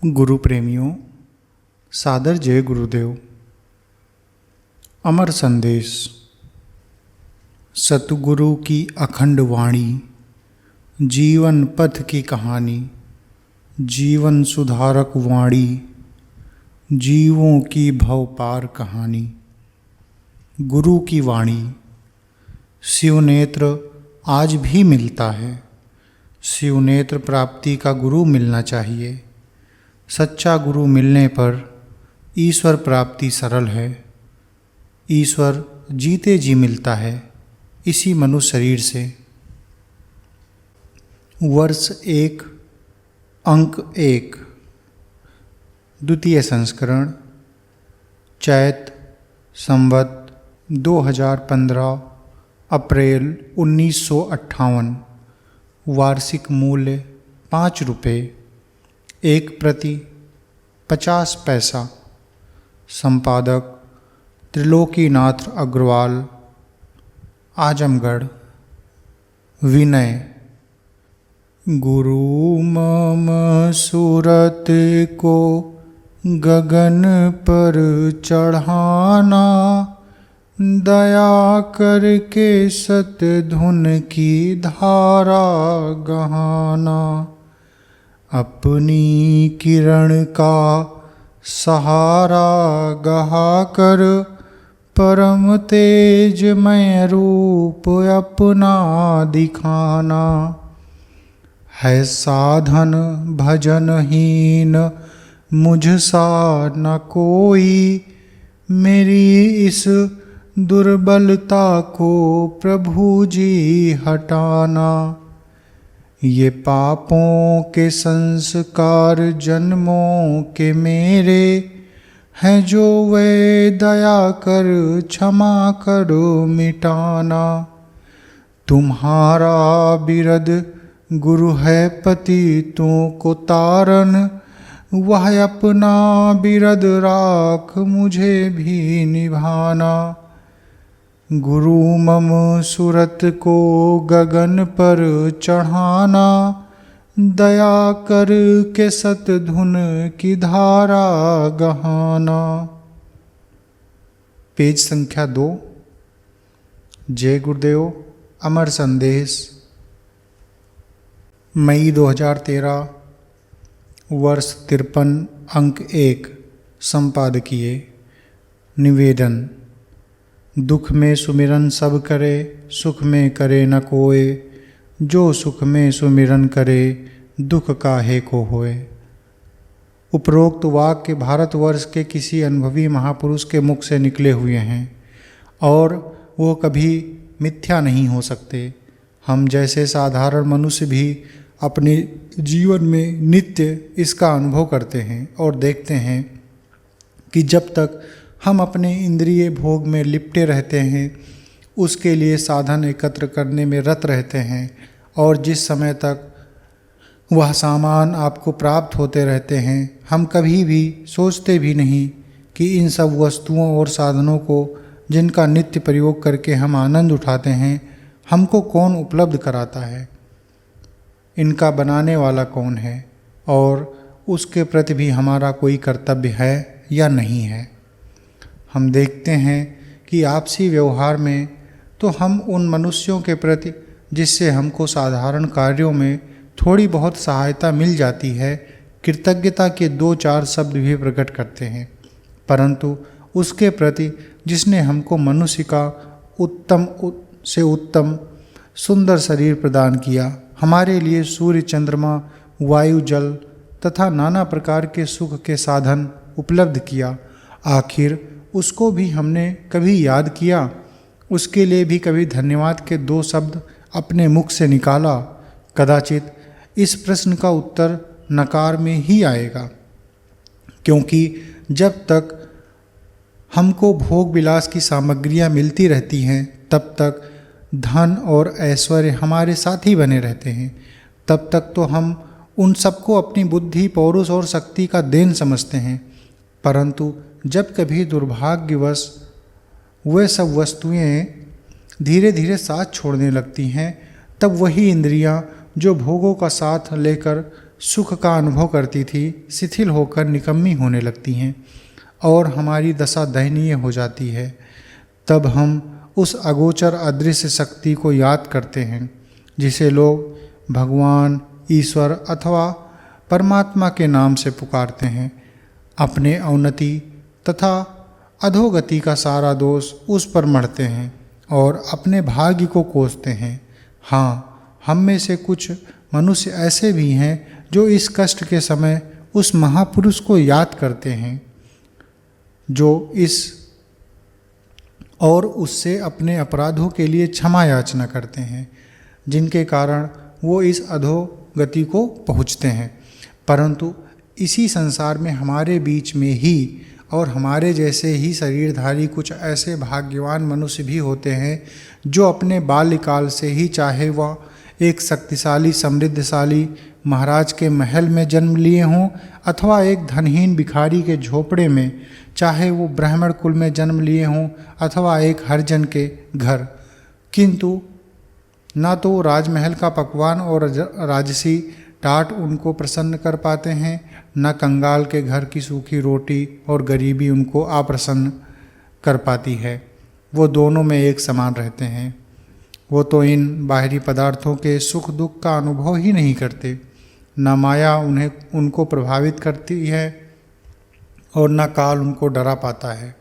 गुरु प्रेमियों, सादर जय गुरुदेव। अमर संदेश। सतगुरु की अखंड वाणी, जीवन पथ की कहानी, जीवन सुधारक वाणी, जीवों की भव पार कहानी। गुरु की वाणी। शिव नेत्र आज भी मिलता है। शिव नेत्र प्राप्ति का गुरु मिलना चाहिए। सच्चा गुरु मिलने पर ईश्वर प्राप्ति सरल है। ईश्वर जीते जी मिलता है इसी मनुष्य शरीर से। वर्ष 1 अंक 1 द्वितीय संस्करण, चैत संवत 2015 अप्रैल 1958। वार्षिक मूल्य 5 रुपये, 1 प्रति 50 पैसा। संपादक त्रिलोकीनाथ अग्रवाल, आजमगढ़। विनय। गुरु मम सूरत को गगन पर चढ़ाना, दया करके सतधुन की धारा गहाना। अपनी किरण का सहारा गहाकर परम तेजमय रूप अपना दिखाना। है साधन भजनहीन मुझसा न कोई, मेरी इस दुर्बलता को प्रभु जी हटाना। ये पापों के संस्कार जन्मों के मेरे हैं, जो वे दया कर क्षमा करो मिटाना। तुम्हारा बिरद गुरु है पतितों को तारन, वह अपना बिरद राख मुझे भी निभाना। गुरु मम सूरत को गगन पर चढ़ाना, दया कर के सतधुन की धारा गहाना। पेज संख्या 2। जय गुरुदेव। अमर संदेश। मई 2013 वर्ष 53 अंक 1 संपादकीय। निवेदन। दुख में सुमिरन सब करे, सुख में करे न कोय। जो सुख में सुमिरन करे, दुख काहे को होए। उपरोक्त वाक्य भारतवर्ष के किसी अनुभवी महापुरुष के मुख से निकले हुए हैं और वो कभी मिथ्या नहीं हो सकते। हम जैसे साधारण मनुष्य भी अपने जीवन में नित्य इसका अनुभव करते हैं और देखते हैं कि जब तक हम अपने इंद्रिय भोग में लिपटे रहते हैं, उसके लिए साधन एकत्र करने में रत रहते हैं, और जिस समय तक वह सामान आपको प्राप्त होते रहते हैं, हम कभी भी सोचते भी नहीं कि इन सब वस्तुओं और साधनों को जिनका नित्य प्रयोग करके हम आनंद उठाते हैं, हमको कौन उपलब्ध कराता है, इनका बनाने वाला कौन है, और उसके प्रति भी हमारा कोई कर्तव्य है या नहीं है। हम देखते हैं कि आपसी व्यवहार में तो हम उन मनुष्यों के प्रति जिससे हमको साधारण कार्यों में थोड़ी बहुत सहायता मिल जाती है, कृतज्ञता के 2-4 शब्द भी प्रकट करते हैं, परंतु उसके प्रति जिसने हमको मनुष्य का उत्तम से उत्तम सुंदर शरीर प्रदान किया, हमारे लिए सूर्य चंद्रमा वायु जल तथा नाना प्रकार के सुख के साधन उपलब्ध किया, आखिर उसको भी हमने कभी याद किया? उसके लिए भी कभी धन्यवाद के 2 शब्द अपने मुख से निकाला? कदाचित इस प्रश्न का उत्तर नकार में ही आएगा, क्योंकि जब तक हमको भोग विलास की सामग्रियां मिलती रहती हैं, तब तक धन और ऐश्वर्य हमारे साथ ही बने रहते हैं। तब तक तो हम उन सबको अपनी बुद्धि, पौरुष और शक्ति का देन समझते हैं, परंतु जब कभी दुर्भाग्यवश वे सब वस्तुएं धीरे धीरे साथ छोड़ने लगती हैं, तब वही इंद्रियां जो भोगों का साथ लेकर सुख का अनुभव करती थी शिथिल होकर निकम्मी होने लगती हैं और हमारी दशा दयनीय हो जाती है। तब हम उस अगोचर अदृश्य शक्ति को याद करते हैं जिसे लोग भगवान, ईश्वर अथवा परमात्मा के नाम से पुकारते हैं। अपने अवनति तथा अधोगति का सारा दोष उस पर मढ़ते हैं और अपने भाग्य को कोसते हैं। हाँ, हम में से कुछ मनुष्य ऐसे भी हैं जो इस कष्ट के समय उस महापुरुष को याद करते हैं जो इस और उससे अपने अपराधों के लिए क्षमा याचना करते हैं, जिनके कारण वो इस अधोगति को पहुँचते हैं। परंतु इसी संसार में हमारे बीच में ही और हमारे जैसे ही शरीरधारी कुछ ऐसे भाग्यवान मनुष्य भी होते हैं जो अपने बाल्यकाल से ही, चाहे वह एक शक्तिशाली समृद्धशाली महाराज के महल में जन्म लिए हों अथवा एक धनहीन भिखारी के झोपड़े में, चाहे वो ब्राह्मण कुल में जन्म लिए हों अथवा एक हरिजन के घर, किंतु ना तो राजमहल का पकवान और राजसी टाट उनको प्रसन्न कर पाते हैं, न कंगाल के घर की सूखी रोटी और गरीबी उनको अप्रसन्न कर पाती है। वो दोनों में एक समान रहते हैं। वो तो इन बाहरी पदार्थों के सुख दुख का अनुभव ही नहीं करते, न माया उनको प्रभावित करती है और न काल उनको डरा पाता है।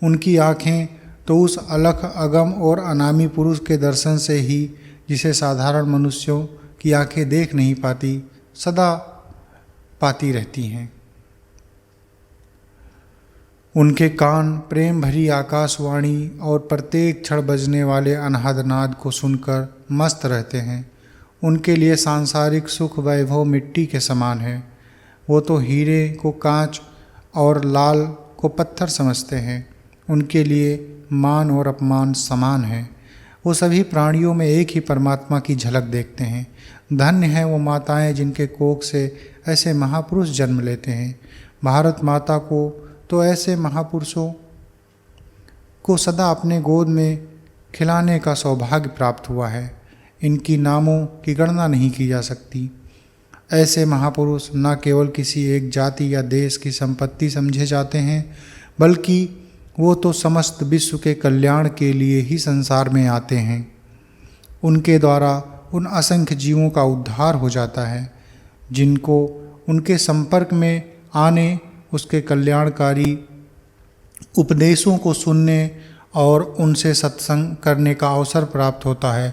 उनकी आँखें तो उस अलख अगम और अनामी पुरुष के दर्शन से ही, जिसे साधारण मनुष्यों की आँखें देख नहीं पाती, सदा पाती रहती हैं। उनके कान प्रेम भरी आकाशवाणी और प्रत्येक क्षण बजने वाले अनहद नाद को सुनकर मस्त रहते हैं। उनके लिए सांसारिक सुख वैभव मिट्टी के समान है। वो तो हीरे को कांच और लाल को पत्थर समझते हैं। उनके लिए मान और अपमान समान है। वो सभी प्राणियों में एक ही परमात्मा की झलक देखते हैं। धन्य हैं वो माताएं जिनके कोख से ऐसे महापुरुष जन्म लेते हैं। भारत माता को तो ऐसे महापुरुषों को सदा अपने गोद में खिलाने का सौभाग्य प्राप्त हुआ है। इनकी नामों की गणना नहीं की जा सकती। ऐसे महापुरुष न केवल किसी एक जाति या देश की संपत्ति समझे जाते हैं, बल्कि वो तो समस्त विश्व के कल्याण के लिए ही संसार में आते हैं। उनके द्वारा उन असंख्य जीवों का उद्धार हो जाता है जिनको उनके संपर्क में आने, उसके कल्याणकारी उपदेशों को सुनने और उनसे सत्संग करने का अवसर प्राप्त होता है।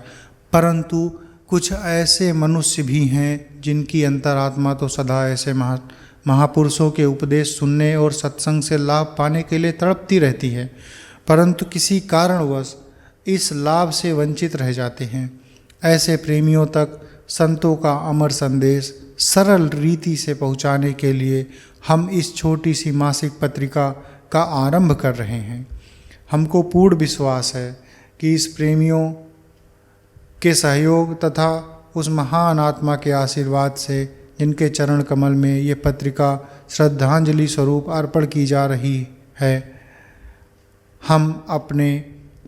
परंतु कुछ ऐसे मनुष्य भी हैं जिनकी अंतरात्मा तो सदा ऐसे महापुरुषों के उपदेश सुनने और सत्संग से लाभ पाने के लिए तड़पती रहती है, परंतु किसी कारणवश इस लाभ से वंचित रह जाते हैं। ऐसे प्रेमियों तक संतों का अमर संदेश सरल रीति से पहुंचाने के लिए हम इस छोटी सी मासिक पत्रिका का आरंभ कर रहे हैं। हमको पूर्ण विश्वास है कि इस प्रेमियों के सहयोग तथा उस महान आत्मा के आशीर्वाद से, जिनके चरण कमल में ये पत्रिका श्रद्धांजलि स्वरूप अर्पण की जा रही है, हम अपने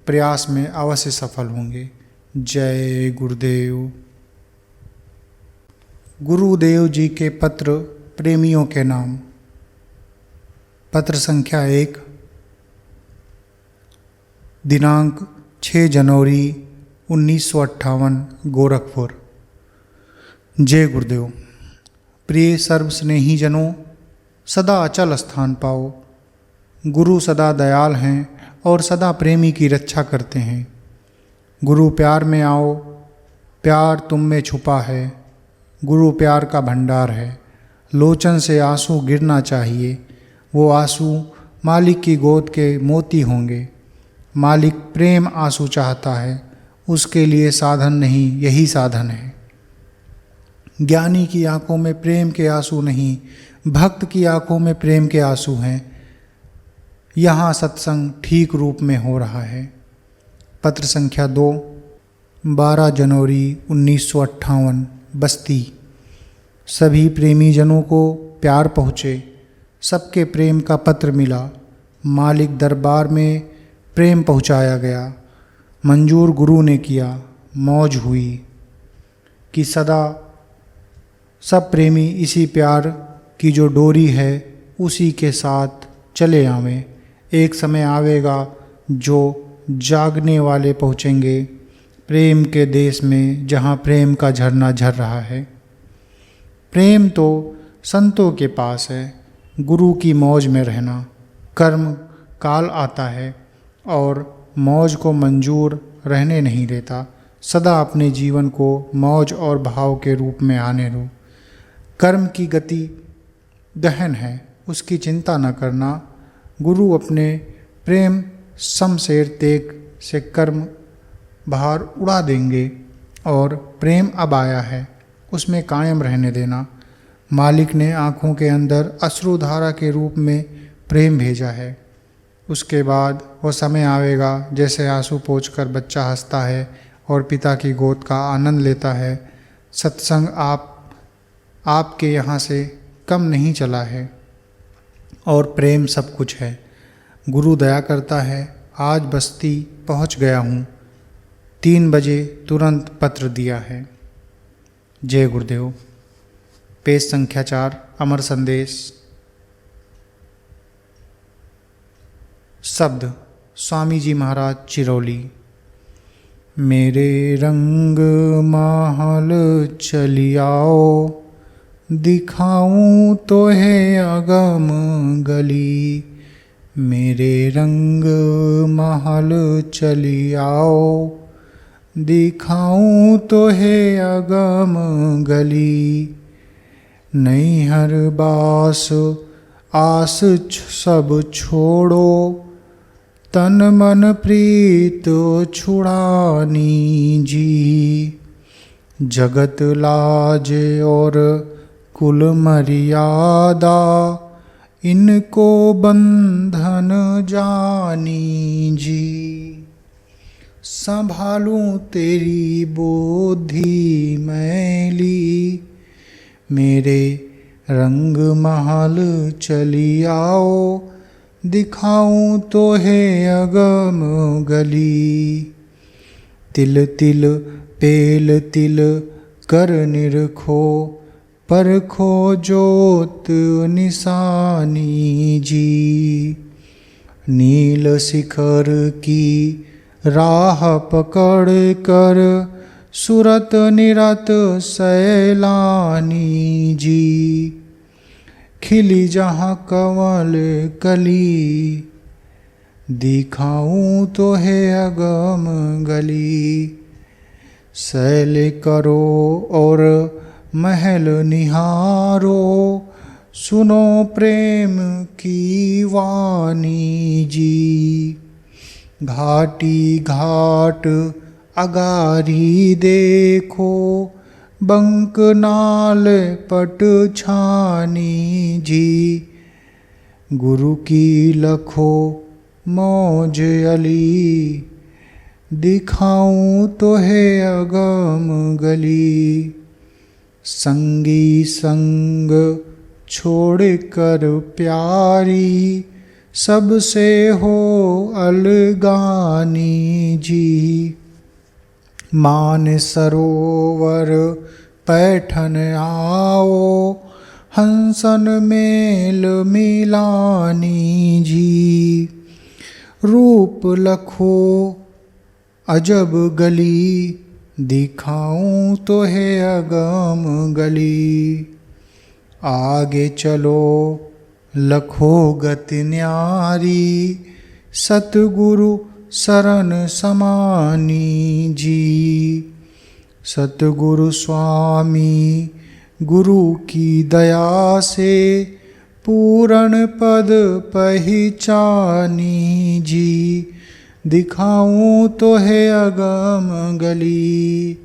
प्रयास में अवश्य सफल होंगे। जय गुरुदेव। गुरुदेव जी के पत्र प्रेमियों के नाम। पत्र संख्या 1, दिनांक 6 जनवरी 1958, गोरखपुर। जय गुरुदेव। प्रिय सर्वस्नेही जनों, सदा अचल स्थान पाओ। गुरु सदा दयाल हैं और सदा प्रेमी की रक्षा करते हैं। गुरु प्यार में आओ, प्यार तुम में छुपा है। गुरु प्यार का भंडार है। लोचन से आंसू गिरना चाहिए। वो आंसू मालिक की गोद के मोती होंगे। मालिक प्रेम आंसू चाहता है, उसके लिए साधन नहीं, यही साधन है। ज्ञानी की आंखों में प्रेम के आंसू नहीं, भक्त की आंखों में प्रेम के आंसू हैं। यहाँ सत्संग ठीक रूप में हो रहा है। पत्र संख्या 2, 12 जनवरी 1958, बस्ती। सभी प्रेमी जनों को प्यार पहुँचे। सबके प्रेम का पत्र मिला। मालिक दरबार में प्रेम पहुँचाया गया। मंजूर गुरु ने किया। मौज हुई कि सदा सब प्रेमी इसी प्यार की जो डोरी है उसी के साथ चले आवें। एक समय आवेगा जो जागने वाले पहुँचेंगे प्रेम के देश में, जहाँ प्रेम का झरना झर रहा है। प्रेम तो संतों के पास है, गुरु की मौज में रहना। कर्म काल आता है और मौज को मंजूर रहने नहीं देता। सदा अपने जीवन को मौज और भाव के रूप में आने दो। कर्म की गति गहन है, उसकी चिंता न करना। गुरु अपने प्रेम शमशेर तेग से कर्म भार उड़ा देंगे और प्रेम अब आया है, उसमें कायम रहने देना। मालिक ने आँखों के अंदर अश्रुधारा के रूप में प्रेम भेजा है। उसके बाद वो समय आवेगा जैसे आंसू पोंछकर बच्चा हंसता है और पिता की गोद का आनंद लेता है। सत्संग आपके यहाँ से कम नहीं चला है और प्रेम सब कुछ है। गुरु दया करता है। आज बस्ती पहुँच गया हूँ, 3 बजे तुरंत पत्र दिया है। जय गुरुदेव। पेज संख्या 4, अमर संदेश। शब्द स्वामी जी महाराज चिरौली। मेरे रंग महल चली आओ, दिखाऊं तो है अगम गली। मेरे रंग महल चली आओ, दिखाऊं तो है अगम गली। नैहर बास आस सब छोड़ो, तन मन प्रीत छुड़ानी जी। जगत लाज और कुल मर्यादा, इनको बंधन जानी जी। संभालूं तेरी बुद्धि मैली, मेरे रंग महल चली आओ, दिखाऊं तो है अगम गली। तिल तिल पेल तिल कर निरखो, परखो जोत निशानी जी। नील शिखर की राह पकड़ कर, सुरत निरत सैलानी जी। खिली जहाँ कंवल कली, दिखाऊं तो है अगम गली। सैल करो और महल निहारो, सुनो प्रेम की वाणी जी। घाटी घाट अगारी देखो, बंक नाल पट छानी जी। गुरु की लखो मौज अली, दिखाऊं तो है अगम गली। संगी संग छोड़ कर प्यारी, सबसे हो अलगानी जी। मान सरोवर पैठन आओ, हंसन मेल मिलानी जी। रूप लखो अजब गली, दिखाऊं तो है अगम गली। आगे चलो लखो गति न्यारी, सतगुरु शरण समानी जी। सतगुरु स्वामी गुरु की दया से, पूर्ण पद पहचानी जी। दिखाऊं तो है अगम गली,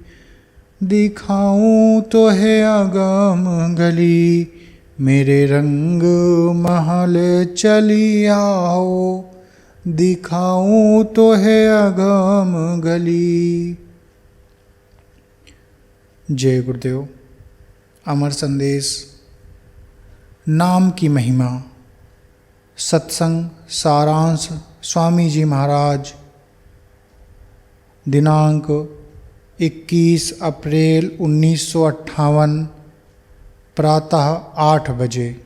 दिखाऊं तो है अगम गली। मेरे रंग महल चली आओ, दिखाऊं तो है अगम गली। जय गुरुदेव। अमर संदेश। नाम की महिमा। सत्संग सारांश। स्वामी जी महाराज दिनांक 21 अप्रैल 1958 प्रातः 8 बजे।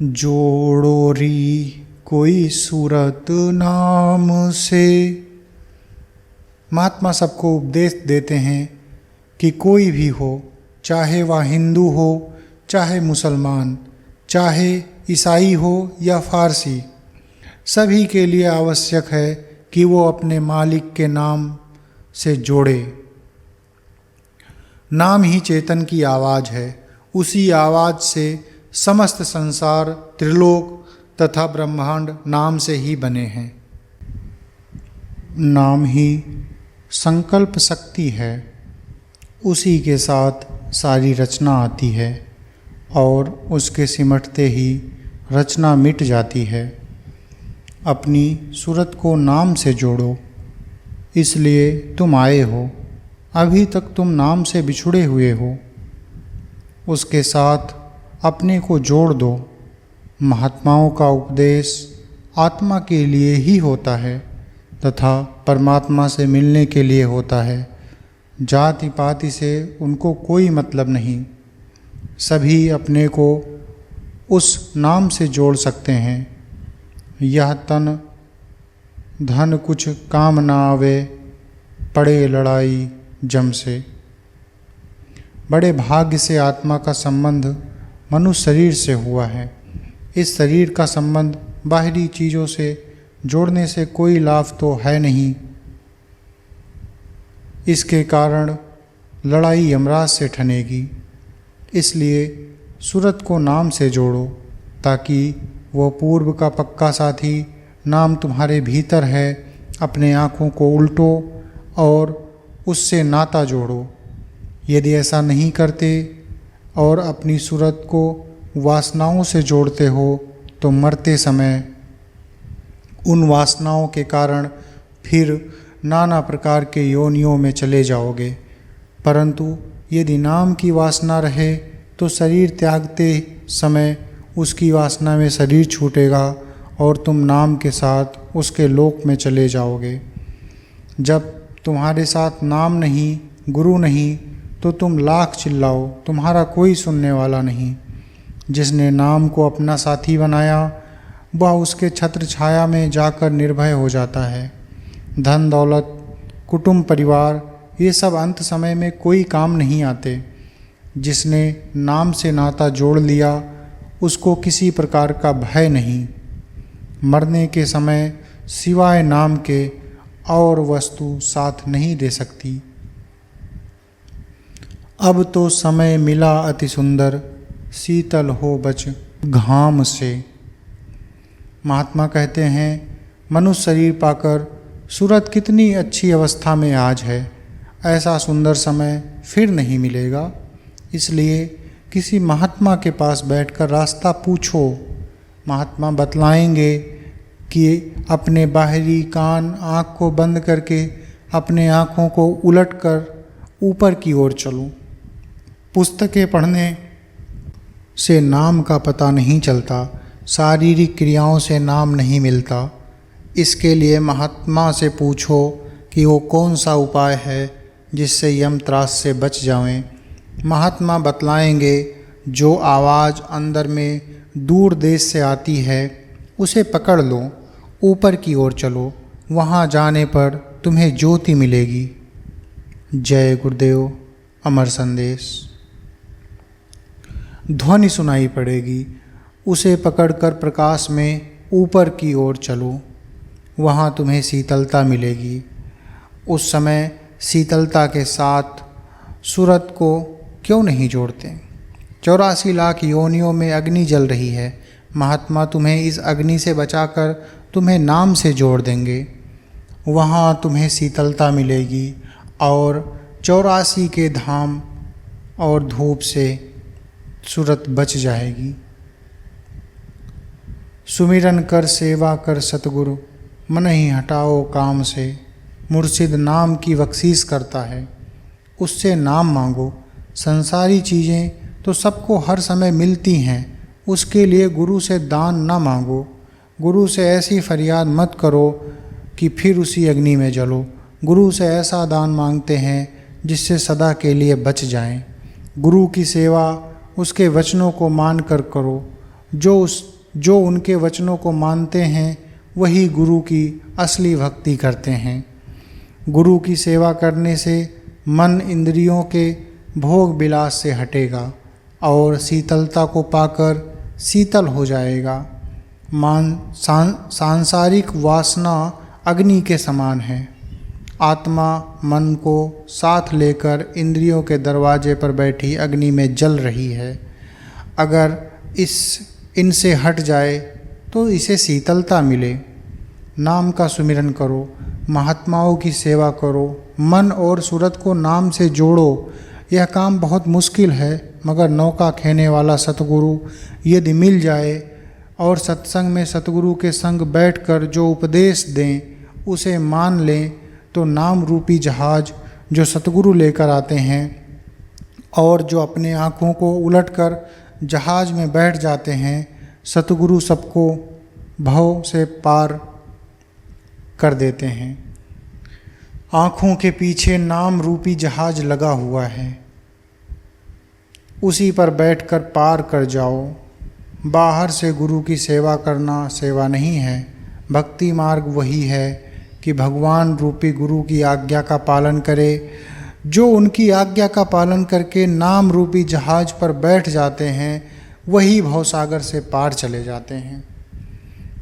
जोड़ो री कोई सूरत नाम से। महात्मा सबको उपदेश देते हैं कि कोई भी हो, चाहे वह हिंदू हो, चाहे मुसलमान, चाहे ईसाई हो या फारसी, सभी के लिए आवश्यक है कि वो अपने मालिक के नाम से जोड़े। नाम ही चेतन की आवाज़ है। उसी आवाज़ से समस्त संसार, त्रिलोक तथा ब्रह्मांड नाम से ही बने हैं। नाम ही संकल्प शक्ति है। उसी के साथ सारी रचना आती है और उसके सिमटते ही रचना मिट जाती है। अपनी सूरत को नाम से जोड़ो, इसलिए तुम आए हो। अभी तक तुम नाम से बिछुड़े हुए हो। उसके साथ अपने को जोड़ दो। महात्माओं का उपदेश आत्मा के लिए ही होता है तथा परमात्मा से मिलने के लिए होता है। जाति पाति से उनको कोई मतलब नहीं। सभी अपने को उस नाम से जोड़ सकते हैं। यह तन धन कुछ काम ना आवे, पड़े लड़ाई जम से। बड़े भाग्य से आत्मा का संबंध मनुष्य शरीर से हुआ है। इस शरीर का संबंध बाहरी चीज़ों से जोड़ने से कोई लाभ तो है नहीं। इसके कारण लड़ाई यमराज से ठनेगी। इसलिए सूरत को नाम से जोड़ो ताकि वो पूर्व का पक्का साथी नाम तुम्हारे भीतर है। अपने आँखों को उल्टो और उससे नाता जोड़ो। यदि ऐसा नहीं करते और अपनी सूरत को वासनाओं से जोड़ते हो तो मरते समय उन वासनाओं के कारण फिर नाना प्रकार के योनियों में चले जाओगे। परंतु यदि नाम की वासना रहे तो शरीर त्यागते समय उसकी वासना में शरीर छूटेगा और तुम नाम के साथ उसके लोक में चले जाओगे। जब तुम्हारे साथ नाम नहीं, गुरु नहीं, तो तुम लाख चिल्लाओ, तुम्हारा कोई सुनने वाला नहीं। जिसने नाम को अपना साथी बनाया वह उसके छत्र छाया में जाकर निर्भय हो जाता है। धन दौलत, कुटुंब, परिवार, ये सब अंत समय में कोई काम नहीं आते। जिसने नाम से नाता जोड़ लिया उसको किसी प्रकार का भय नहीं। मरने के समय सिवाय नाम के और वस्तु साथ नहीं दे सकती। अब तो समय मिला अति सुंदर, शीतल हो बच घाम से। महात्मा कहते हैं मनुष्य शरीर पाकर सूरत कितनी अच्छी अवस्था में आज है। ऐसा सुंदर समय फिर नहीं मिलेगा। इसलिए किसी महात्मा के पास बैठकर रास्ता पूछो। महात्मा बतलाएंगे कि अपने बाहरी कान, आँख को बंद करके अपने आँखों को उलटकर ऊपर की ओर चलो। पुस्तकें पढ़ने से नाम का पता नहीं चलता। शारीरिक क्रियाओं से नाम नहीं मिलता। इसके लिए महात्मा से पूछो कि वो कौन सा उपाय है जिससे यम त्रास से बच जावें। महात्मा बतलाएंगे जो आवाज़ अंदर में दूर देश से आती है उसे पकड़ लो, ऊपर की ओर चलो। वहाँ जाने पर तुम्हें ज्योति मिलेगी। जय गुरुदेव। अमर संदेश। ध्वनि सुनाई पड़ेगी, उसे पकड़कर प्रकाश में ऊपर की ओर चलो। वहाँ तुम्हें शीतलता मिलेगी। उस समय शीतलता के साथ सूरत को क्यों नहीं जोड़ते? 84 लाख योनियों में अग्नि जल रही है। महात्मा तुम्हें इस अग्नि से बचाकर तुम्हें नाम से जोड़ देंगे। वहाँ तुम्हें शीतलता मिलेगी और 84 के धाम और धूप से सूरत बच जाएगी। सुमिरन कर सेवा कर सतगुरु, मन ही हटाओ काम से। मुर्शिद नाम की बख्शीश करता है, उससे नाम मांगो। संसारी चीज़ें तो सबको हर समय मिलती हैं, उसके लिए गुरु से दान न मांगो। गुरु से ऐसी फरियाद मत करो कि फिर उसी अग्नि में जलो। गुरु से ऐसा दान मांगते हैं जिससे सदा के लिए बच जाएं। गुरु की सेवा उसके वचनों को मान कर करो। जो उनके वचनों को मानते हैं वही गुरु की असली भक्ति करते हैं। गुरु की सेवा करने से मन इंद्रियों के भोग विलास से हटेगा और शीतलता को पाकर शीतल हो जाएगा। सांसारिक वासना अग्नि के समान है। आत्मा मन को साथ लेकर इंद्रियों के दरवाजे पर बैठी अग्नि में जल रही है। अगर इनसे हट जाए तो इसे शीतलता मिले। नाम का सुमिरन करो, महात्माओं की सेवा करो, मन और सूरत को नाम से जोड़ो। यह काम बहुत मुश्किल है, मगर नौका खेने वाला सतगुरु यदि मिल जाए और सत्संग में सतगुरु के संग बैठकर जो उपदेश दें उसे मान लें तो नाम रूपी जहाज जो सतगुरु लेकर आते हैं और जो अपने आँखों को उलटकर जहाज में बैठ जाते हैं, सतगुरु सबको भव से पार कर देते हैं। आँखों के पीछे नाम रूपी जहाज लगा हुआ है, उसी पर बैठकर पार कर जाओ। बाहर से गुरु की सेवा करना सेवा नहीं है। भक्ति मार्ग वही है कि भगवान रूपी गुरु की आज्ञा का पालन करे। जो उनकी आज्ञा का पालन करके नाम रूपी जहाज पर बैठ जाते हैं वही भवसागर से पार चले जाते हैं।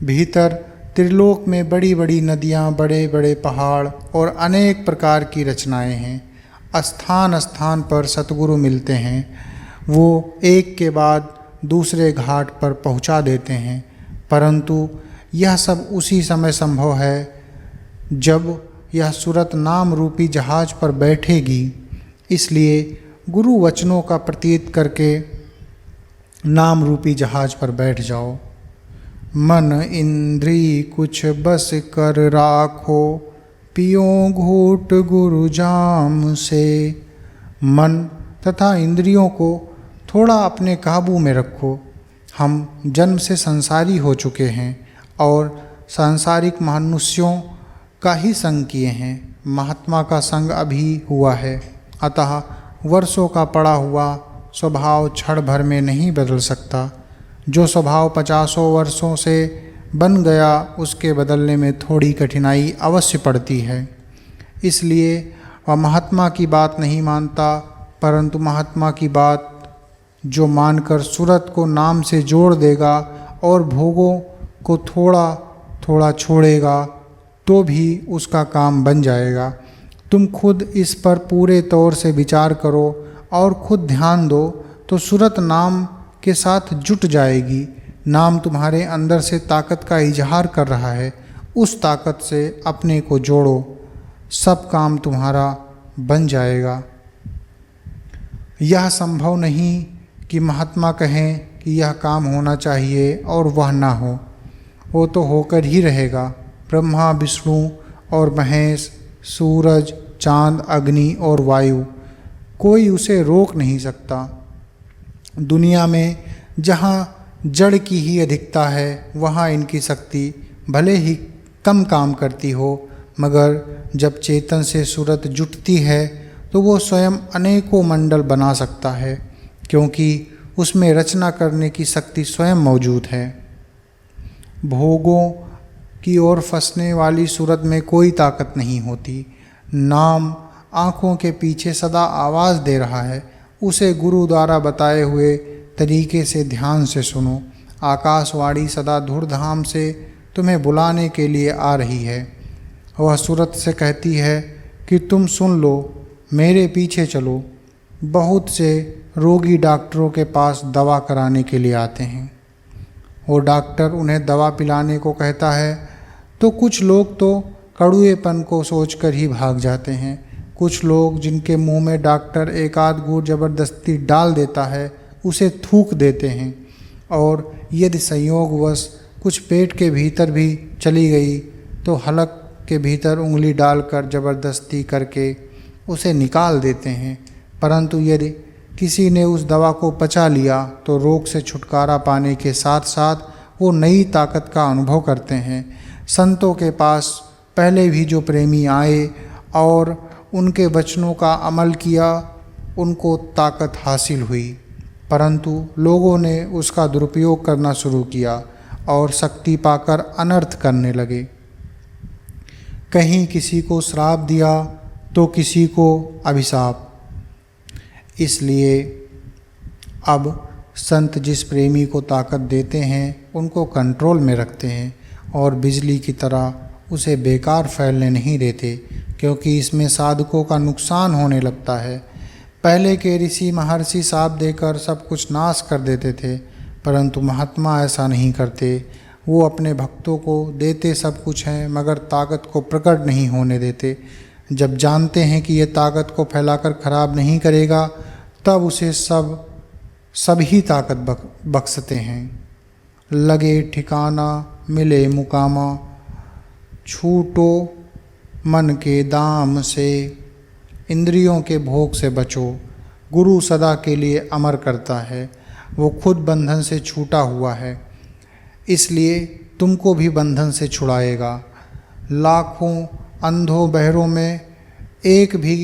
भीतर त्रिलोक में बड़ी बड़ी नदियाँ, बड़े बड़े पहाड़ और अनेक प्रकार की रचनाएं हैं। स्थान स्थान पर सतगुरु मिलते हैं, वो एक के बाद दूसरे घाट पर पहुंचा देते हैं, परंतु यह सब उसी समय संभव है जब यह सूरत नाम रूपी जहाज पर बैठेगी। इसलिए गुरु वचनों का प्रतीत करके नाम रूपी जहाज पर बैठ जाओ। मन इंद्री कुछ बस कर राखो, पियो घूट गुरु जाम से। मन तथा इंद्रियों को थोड़ा अपने काबू में रखो। हम जन्म से संसारी हो चुके हैं और सांसारिक मनुष्यों का ही संग किए हैं। महात्मा का संग अभी हुआ है, अतः वर्षों का पड़ा हुआ स्वभाव क्षण भर में नहीं बदल सकता। जो स्वभाव 50 वर्षों से बन गया उसके बदलने में थोड़ी कठिनाई अवश्य पड़ती है। इसलिए वह महात्मा की बात नहीं मानता, परंतु महात्मा की बात जो मानकर सूरत को नाम से जोड़ देगा और भोगों को थोड़ा थोड़ा छोड़ेगा तो भी उसका काम बन जाएगा। तुम खुद इस पर पूरे तौर से विचार करो और खुद ध्यान दो तो सूरत नाम के साथ जुट जाएगी। नाम तुम्हारे अंदर से ताकत का इजहार कर रहा है, उस ताकत से अपने को जोड़ो, सब काम तुम्हारा बन जाएगा। यह संभव नहीं कि महात्मा कहें कि यह काम होना चाहिए और वह ना हो, वो तो होकर ही रहेगा। ब्रह्मा, विष्णु और महेश, सूरज, चांद, अग्नि और वायु, कोई उसे रोक नहीं सकता। दुनिया में जहाँ जड़ की ही अधिकता है वहाँ इनकी शक्ति भले ही कम काम करती हो, मगर जब चेतन से सूरत जुटती है तो वो स्वयं अनेकों मंडल बना सकता है, क्योंकि उसमें रचना करने की शक्ति स्वयं मौजूद है। भोगों की ओर फंसने वाली सूरत में कोई ताकत नहीं होती। नाम आँखों के पीछे सदा आवाज़ दे रहा है, उसे गुरु द्वारा बताए हुए तरीके से ध्यान से सुनो। आकाशवाणी सदा धूर्धाम से तुम्हें बुलाने के लिए आ रही है। वह सूरत से कहती है कि तुम सुन लो, मेरे पीछे चलो। बहुत से रोगी डॉक्टरों के पास दवा कराने के लिए आते हैं। वो डॉक्टर उन्हें दवा पिलाने को कहता है तो कुछ लोग तो कड़ुएपन को सोचकर ही भाग जाते हैं। कुछ लोग जिनके मुंह में डॉक्टर एक आध गुड़ ज़बरदस्ती डाल देता है उसे थूक देते हैं, और यदि संयोगवश कुछ पेट के भीतर भी चली गई तो हलक के भीतर उंगली डालकर ज़बरदस्ती करके उसे निकाल देते हैं। परंतु यदि किसी ने उस दवा को पचा लिया तो रोग से छुटकारा पाने के साथ साथ वो नई ताकत का अनुभव करते हैं। संतों के पास पहले भी जो प्रेमी आए और उनके वचनों का अमल किया उनको ताकत हासिल हुई, परंतु लोगों ने उसका दुरुपयोग करना शुरू किया और शक्ति पाकर अनर्थ करने लगे। कहीं किसी को श्राप दिया तो किसी को अभिशाप। इसलिए अब संत जिस प्रेमी को ताकत देते हैं उनको कंट्रोल में रखते हैं और बिजली की तरह उसे बेकार फैलने नहीं देते, क्योंकि इसमें साधकों का नुकसान होने लगता है। पहले के ऋषि महर्षि शाप देकर सब कुछ नाश कर देते थे, परंतु महात्मा ऐसा नहीं करते। वो अपने भक्तों को देते सब कुछ हैं, मगर ताकत को प्रकट नहीं होने देते। जब जानते हैं कि ये ताकत को फैलाकर खराब नहीं करेगा, तब उसे सभी ताकत बख्शते हैं। लगे ठिकाना मिले मुकामा, छूटो मन के दाम से, इंद्रियों के भोग से बचो। गुरु सदा के लिए अमर करता है, वो खुद बंधन से छूटा हुआ है, इसलिए तुमको भी बंधन से छुड़ाएगा। लाखों अंधों बहरों में एक भी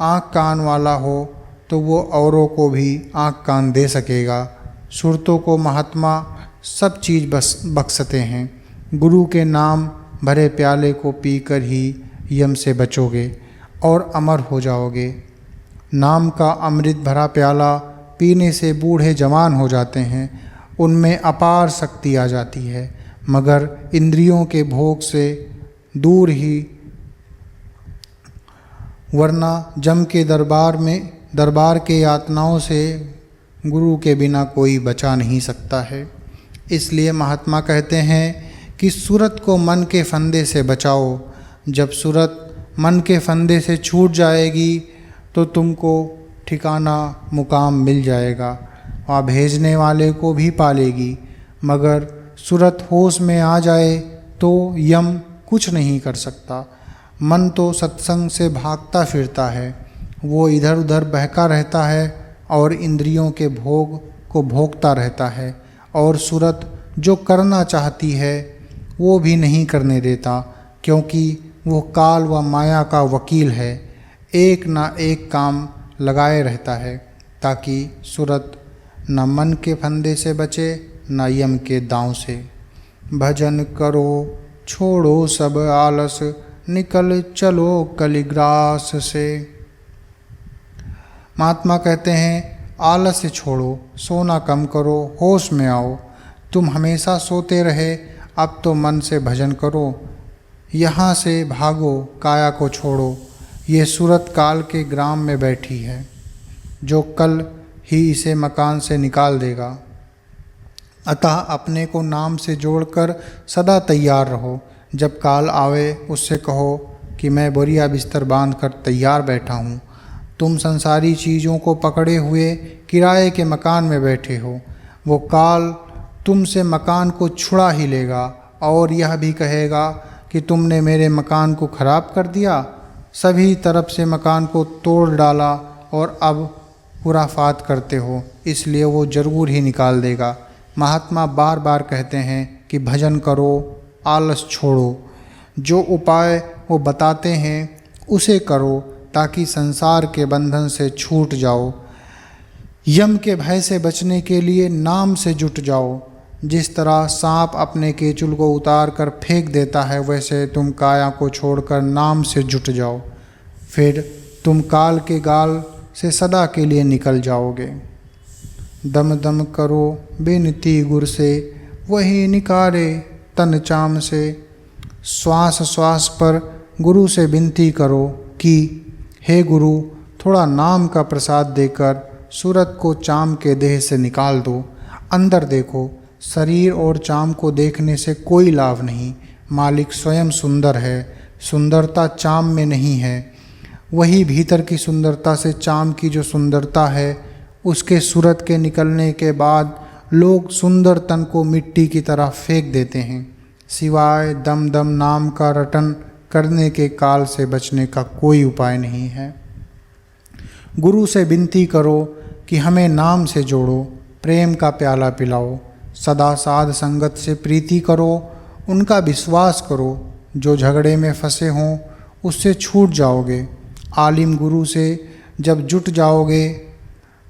आँख कान वाला हो तो वो औरों को भी आँख कान दे सकेगा। सुरतों को महात्मा सब चीज़ बख्शते हैं। गुरु के नाम भरे प्याले को पीकर ही यम से बचोगे और अमर हो जाओगे। नाम का अमृत भरा प्याला पीने से बूढ़े जवान हो जाते हैं, उनमें अपार शक्ति आ जाती है, मगर इंद्रियों के भोग से दूर ही, वरना जम के दरबार के यातनाओं से गुरु के बिना कोई बचा नहीं सकता है। इसलिए महात्मा कहते हैं कि सूरत को मन के फंदे से बचाओ। जब सूरत मन के फंदे से छूट जाएगी तो तुमको ठिकाना मुकाम मिल जाएगा, वहाँ भेजने वाले को भी पालेगी। मगर सूरत होश में आ जाए तो यम कुछ नहीं कर सकता। मन तो सत्संग से भागता फिरता है, वो इधर उधर बहका रहता है और इंद्रियों के भोग को भोगता रहता है, और सूरत जो करना चाहती है वो भी नहीं करने देता, क्योंकि वो काल व माया का वकील है। एक ना एक काम लगाए रहता है ताकि सूरत न मन के फंदे से बचे न यम के दांव से। भजन करो छोड़ो सब आलस, निकल चलो कलिग्रास से। महात्मा कहते हैं आलस्य छोड़ो, सोना कम करो, होश में आओ। तुम हमेशा सोते रहे, अब तो मन से भजन करो। यहाँ से भागो, काया को छोड़ो। ये सूरत काल के ग्राम में बैठी है, जो कल ही इसे मकान से निकाल देगा। अतः अपने को नाम से जोड़कर सदा तैयार रहो। जब काल आवे उससे कहो कि मैं बोरिया बिस्तर बांध कर तैयार बैठा हूँ। तुम संसारी चीज़ों को पकड़े हुए किराए के मकान में बैठे हो। वो काल तुमसे मकान को छुड़ा ही लेगा और यह भी कहेगा कि तुमने मेरे मकान को खराब कर दिया, सभी तरफ से मकान को तोड़ डाला और अब खुराफात करते हो, इसलिए वो ज़रूर ही निकाल देगा। महात्मा बार बार कहते हैं कि भजन करो, आलस छोड़ो। जो उपाय वो बताते हैं उसे करो ताकि संसार के बंधन से छूट जाओ। यम के भय से बचने के लिए नाम से जुट जाओ। जिस तरह सांप अपने केचुल को उतार कर फेंक देता है, वैसे तुम काया को छोड़कर नाम से जुट जाओ, फिर तुम काल के गाल से सदा के लिए निकल जाओगे। दम दम करो बेनती गुर से, वही निकारे तन चाम से। श्वास श्वास पर गुरु से विनती करो कि हे गुरु, थोड़ा नाम का प्रसाद देकर सूरत को चाम के देह से निकाल दो। अंदर देखो, शरीर और चाम को देखने से कोई लाभ नहीं। मालिक स्वयं सुंदर है, सुंदरता चाम में नहीं है। वही भीतर की सुंदरता से चाम की जो सुंदरता है, उसके सूरत के निकलने के बाद लोग सुंदर तन को मिट्टी की तरह फेंक देते हैं। सिवाय दम दम नाम का रटन करने के काल से बचने का कोई उपाय नहीं है। गुरु से विनती करो कि हमें नाम से जोड़ो, प्रेम का प्याला पिलाओ। सदा साध संगत से प्रीति करो, उनका विश्वास करो। जो झगड़े में फंसे हों उससे छूट जाओगे। आलिम गुरु से जब जुट जाओगे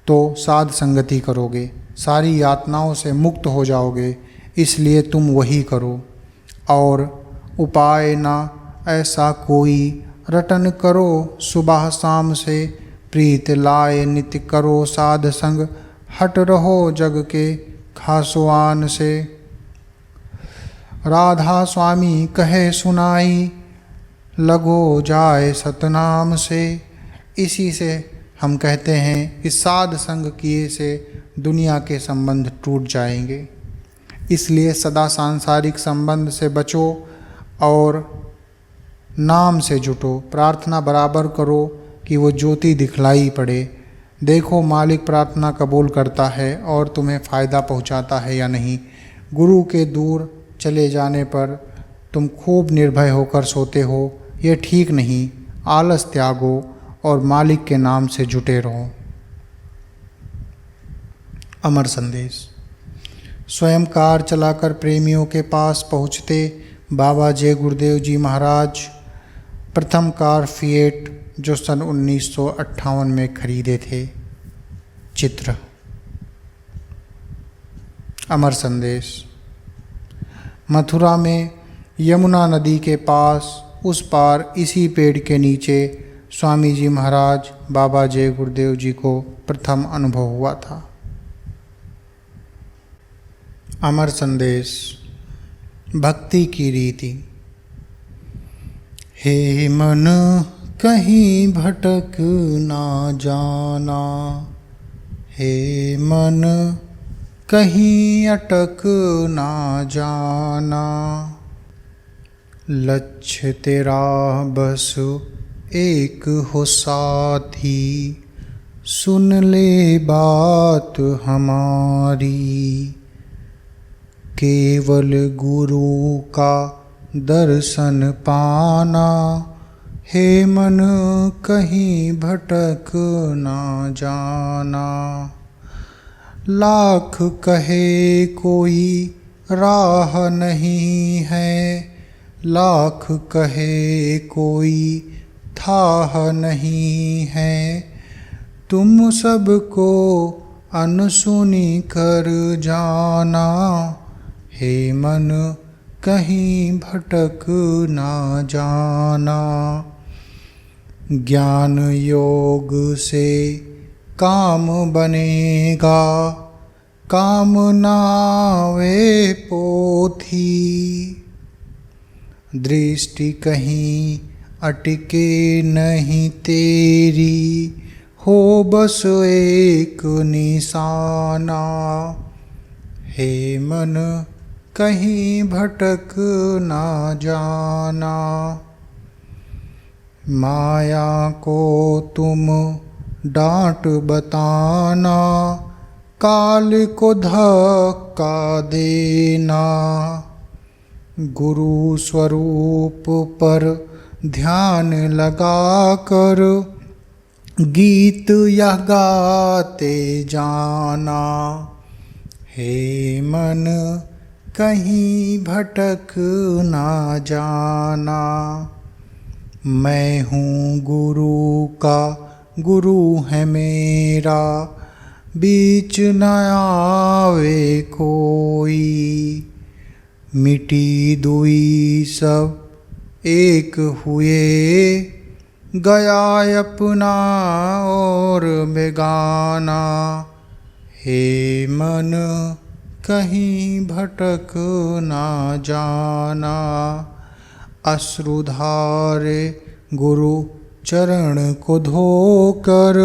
तो साध संगति करोगे, सारी यातनाओं से मुक्त हो जाओगे। इसलिए तुम वही करो। और उपाय ना ऐसा कोई, रटन करो सुबह शाम से, प्रीत लाए नित्य करो साध संग, हट रहो जग के खासवान से। राधा स्वामी कहे सुनाई, लगो जाए सतनाम से। इसी से हम कहते हैं कि साध संग किए से दुनिया के संबंध टूट जाएंगे। इसलिए सदा सांसारिक संबंध से बचो और नाम से जुटो। प्रार्थना बराबर करो कि वो ज्योति दिखलाई पड़े। देखो मालिक प्रार्थना कबूल करता है और तुम्हें फ़ायदा पहुंचाता है या नहीं। गुरु के दूर चले जाने पर तुम खूब निर्भय होकर सोते हो, ये ठीक नहीं। आलस त्यागो और मालिक के नाम से जुटे रहो। अमर संदेश। स्वयं कार चलाकर प्रेमियों के पास पहुँचते बाबा जय गुरुदेव जी महाराज प्रथम कार फिएट जो सन 1958 में खरीदे थे। चित्र। अमर संदेश। मथुरा में यमुना नदी के पास उस पार इसी पेड़ के नीचे स्वामी जी महाराज बाबा जय गुरुदेव जी को प्रथम अनुभव हुआ था। अमर संदेश। भक्ति की रीति। हे मन कहीं भटक ना जाना, हे मन कहीं अटक ना जाना, लक्ष्य तेरा बस एक हो साथी, सुन ले बात हमारी, केवल गुरु का दर्शन पाना, हे मन कहीं भटक ना जाना। लाख कहे कोई राह नहीं है, लाख कहे कोई थाह नहीं है, तुम सबको अनसुनी कर जाना, हे मन कहीं भटक ना जाना। ज्ञान योग से काम बनेगा, काम नावे पोथी, दृष्टि कहीं अटके नहीं तेरी, हो बस एक निशाना, हे मन कहीं भटक ना जाना। माया को तुम डांट बताना, काल को धक्का देना, गुरु स्वरूप पर ध्यान लगाकर गीत यह गाते जाना, हे मन कहीं भटक ना जाना। मैं हूँ गुरु का, गुरु है मेरा, बीच न आवे कोई, मिटी दुई सब एक हुए, गया अपना और बेगाना, हे मन कहीं भटक ना जाना। अश्रुधारे गुरु चरण को धोकर,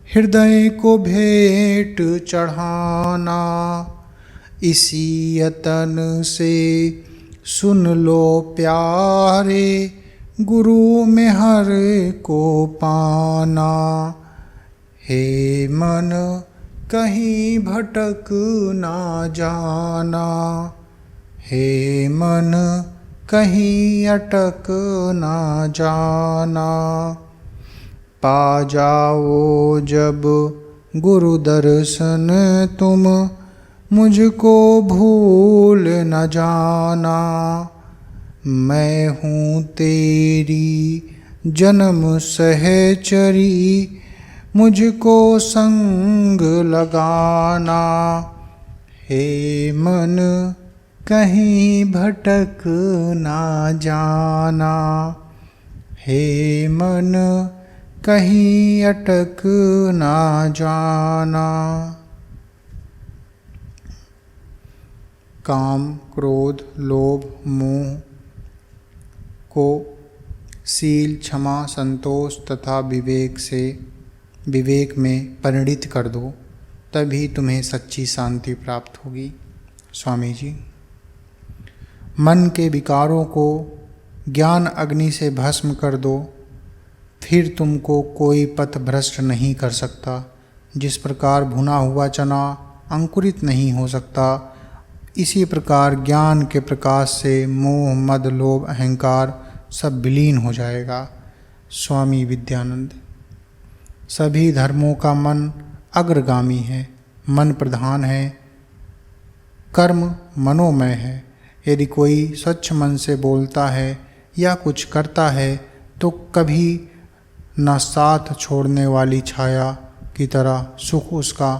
हृदय को भेंट चढ़ाना, इसी यतन से सुन लो प्यारे, गुरु में हर को पाना, हे मन कहीं भटक ना जाना, हे मन कहीं अटक ना जाना। पा जाओ जब गुरु दर्शन तुम, मुझको भूल न जाना, मैं हूँ तेरी जन्म सहचरी, मुझको संग लगाना। हे मन कहीं भटक ना जाना, हे मन कहीं अटक ना जाना। काम, क्रोध, लोभ, मोह को शील, क्षमा, संतोष तथा विवेक में परिणित कर दो, तभी तुम्हें सच्ची शांति प्राप्त होगी। स्वामी जी, मन के विकारों को ज्ञान अग्नि से भस्म कर दो, फिर तुमको कोई पथ भ्रष्ट नहीं कर सकता। जिस प्रकार भुना हुआ चना अंकुरित नहीं हो सकता, इसी प्रकार ज्ञान के प्रकाश से मोह, मद, लोभ, अहंकार सब विलीन हो जाएगा। स्वामी विद्यानंद, सभी धर्मों का मन अग्रगामी है, मन प्रधान है, कर्म मनोमय है। यदि कोई स्वच्छ मन से बोलता है या कुछ करता है तो कभी न साथ छोड़ने वाली छाया की तरह सुख उसका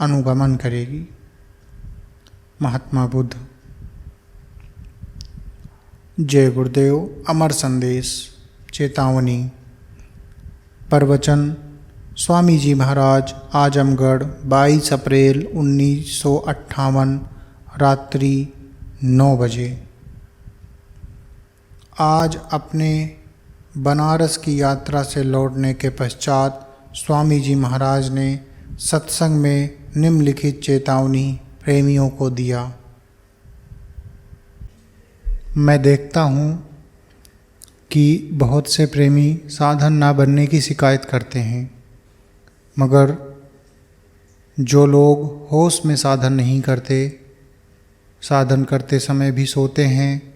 अनुगमन करेगी। महात्मा बुद्ध। जय गुरुदेव। अमर संदेश चेतावनी। प्रवचन स्वामी जी महाराज, आजमगढ़, 22 अप्रैल 1958, रात्रि 9 बजे। आज अपने बनारस की यात्रा से लौटने के पश्चात स्वामी जी महाराज ने सत्संग में निम्नलिखित चेतावनी प्रेमियों को दिया। मैं देखता हूँ कि बहुत से प्रेमी साधन ना बनने की शिकायत करते हैं, मगर जो लोग होश में साधन नहीं करते, साधन करते समय भी सोते हैं,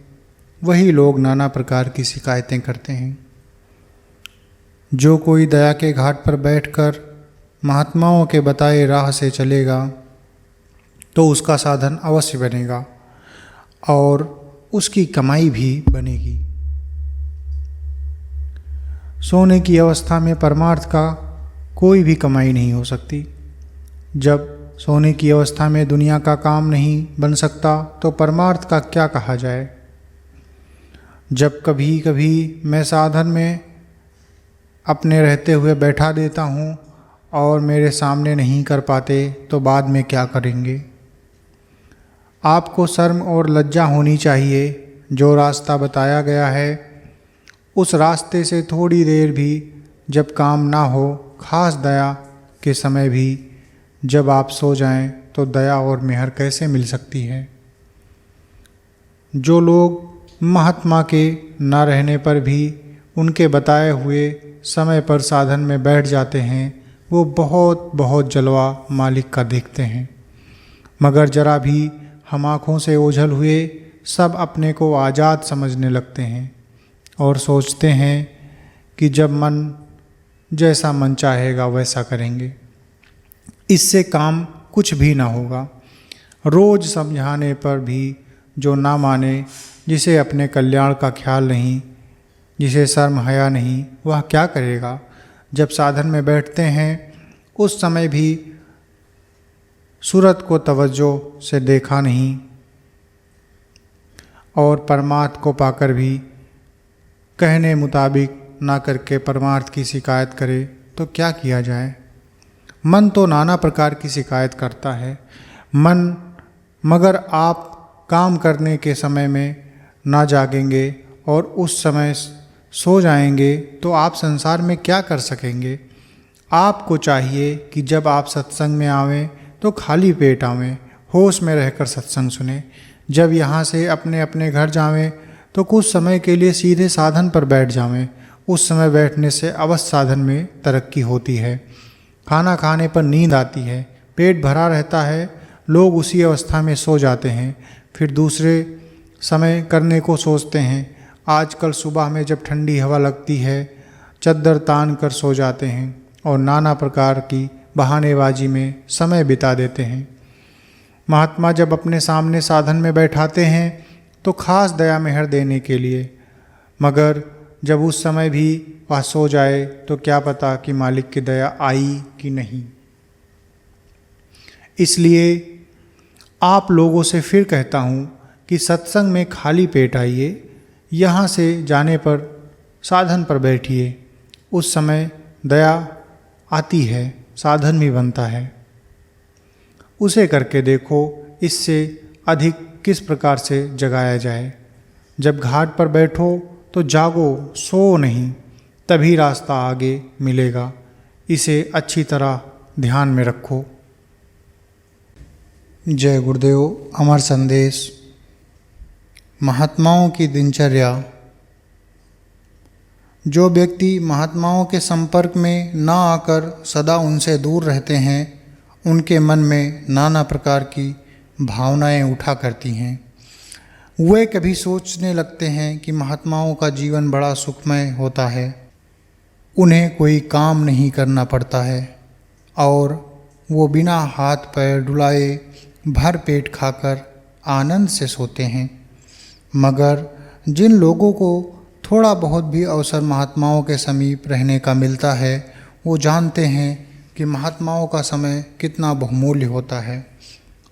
वही लोग नाना प्रकार की शिकायतें करते हैं। जो कोई दया के घाट पर बैठकर महात्माओं के बताए राह से चलेगा तो उसका साधन अवश्य बनेगा और उसकी कमाई भी बनेगी। सोने की अवस्था में परमार्थ का कोई भी कमाई नहीं हो सकती। जब सोने की अवस्था में दुनिया का काम नहीं बन सकता तो परमार्थ का क्या कहा जाए। जब कभी कभी मैं साधन में अपने रहते हुए बैठा देता हूँ और मेरे सामने नहीं कर पाते तो बाद में क्या करेंगे। आपको शर्म और लज्जा होनी चाहिए। जो रास्ता बताया गया है उस रास्ते से थोड़ी देर भी जब काम ना हो, खास दया के समय भी जब आप सो जाएं तो दया और मेहर कैसे मिल सकती है। जो लोग महात्मा के न रहने पर भी उनके बताए हुए समय पर साधन में बैठ जाते हैं, वो बहुत बहुत जलवा मालिक का देखते हैं, मगर जरा भी हम आँखों से ओझल हुए सब अपने को आज़ाद समझने लगते हैं और सोचते हैं कि जब मन जैसा मन चाहेगा वैसा करेंगे। इससे काम कुछ भी ना होगा। रोज़ समझाने पर भी जो ना माने, जिसे अपने कल्याण का ख्याल नहीं, जिसे शर्म हया नहीं, वह क्या करेगा। जब साधन में बैठते हैं उस समय भी सूरत को तवज्जो से देखा नहीं और परमार्थ को पाकर भी कहने मुताबिक ना करके परमार्थ की शिकायत करे तो क्या किया जाए। मन तो नाना प्रकार की शिकायत करता है मगर आप काम करने के समय में ना जागेंगे और उस समय सो जाएंगे तो आप संसार में क्या कर सकेंगे। आपको चाहिए कि जब आप सत्संग में आवें तो खाली पेट आवें, होश में रहकर सत्संग सुने। जब यहाँ से अपने अपने घर जावें तो कुछ समय के लिए सीधे साधन पर बैठ जावें। उस समय बैठने से अवश्य साधन में तरक्की होती है। खाना खाने पर नींद आती है, पेट भरा रहता है, लोग उसी अवस्था में सो जाते हैं, फिर दूसरे समय करने को सोचते हैं। आजकल सुबह में जब ठंडी हवा लगती है चद्दर तान कर सो जाते हैं और नाना प्रकार की बहानेबाजी में समय बिता देते हैं। महात्मा जब अपने सामने साधन में बैठाते हैं तो खास दया मेहर देने के लिए, मगर जब उस समय भी वह सो जाए तो क्या पता कि मालिक की दया आई कि नहीं। इसलिए आप लोगों से फिर कहता हूँ कि सत्संग में खाली पेट आइए, यहाँ से जाने पर साधन पर बैठिए। उस समय दया आती है, साधन भी बनता है। उसे करके देखो, इससे अधिक किस प्रकार से जगाया जाए। जब घाट पर बैठो तो जागो, सो नहीं, तभी रास्ता आगे मिलेगा। इसे अच्छी तरह ध्यान में रखो। जय गुरुदेव। अमर संदेश। महात्माओं की दिनचर्या। जो व्यक्ति महात्माओं के संपर्क में न आकर सदा उनसे दूर रहते हैं, उनके मन में नाना प्रकार की भावनाएं उठा करती हैं। वे कभी सोचने लगते हैं कि महात्माओं का जीवन बड़ा सुखमय होता है, उन्हें कोई काम नहीं करना पड़ता है और वो बिना हाथ पैर डुलाए भर पेट खाकर आनंद से सोते हैं। मगर जिन लोगों को थोड़ा बहुत भी अवसर महात्माओं के समीप रहने का मिलता है, वो जानते हैं कि महात्माओं का समय कितना बहुमूल्य होता है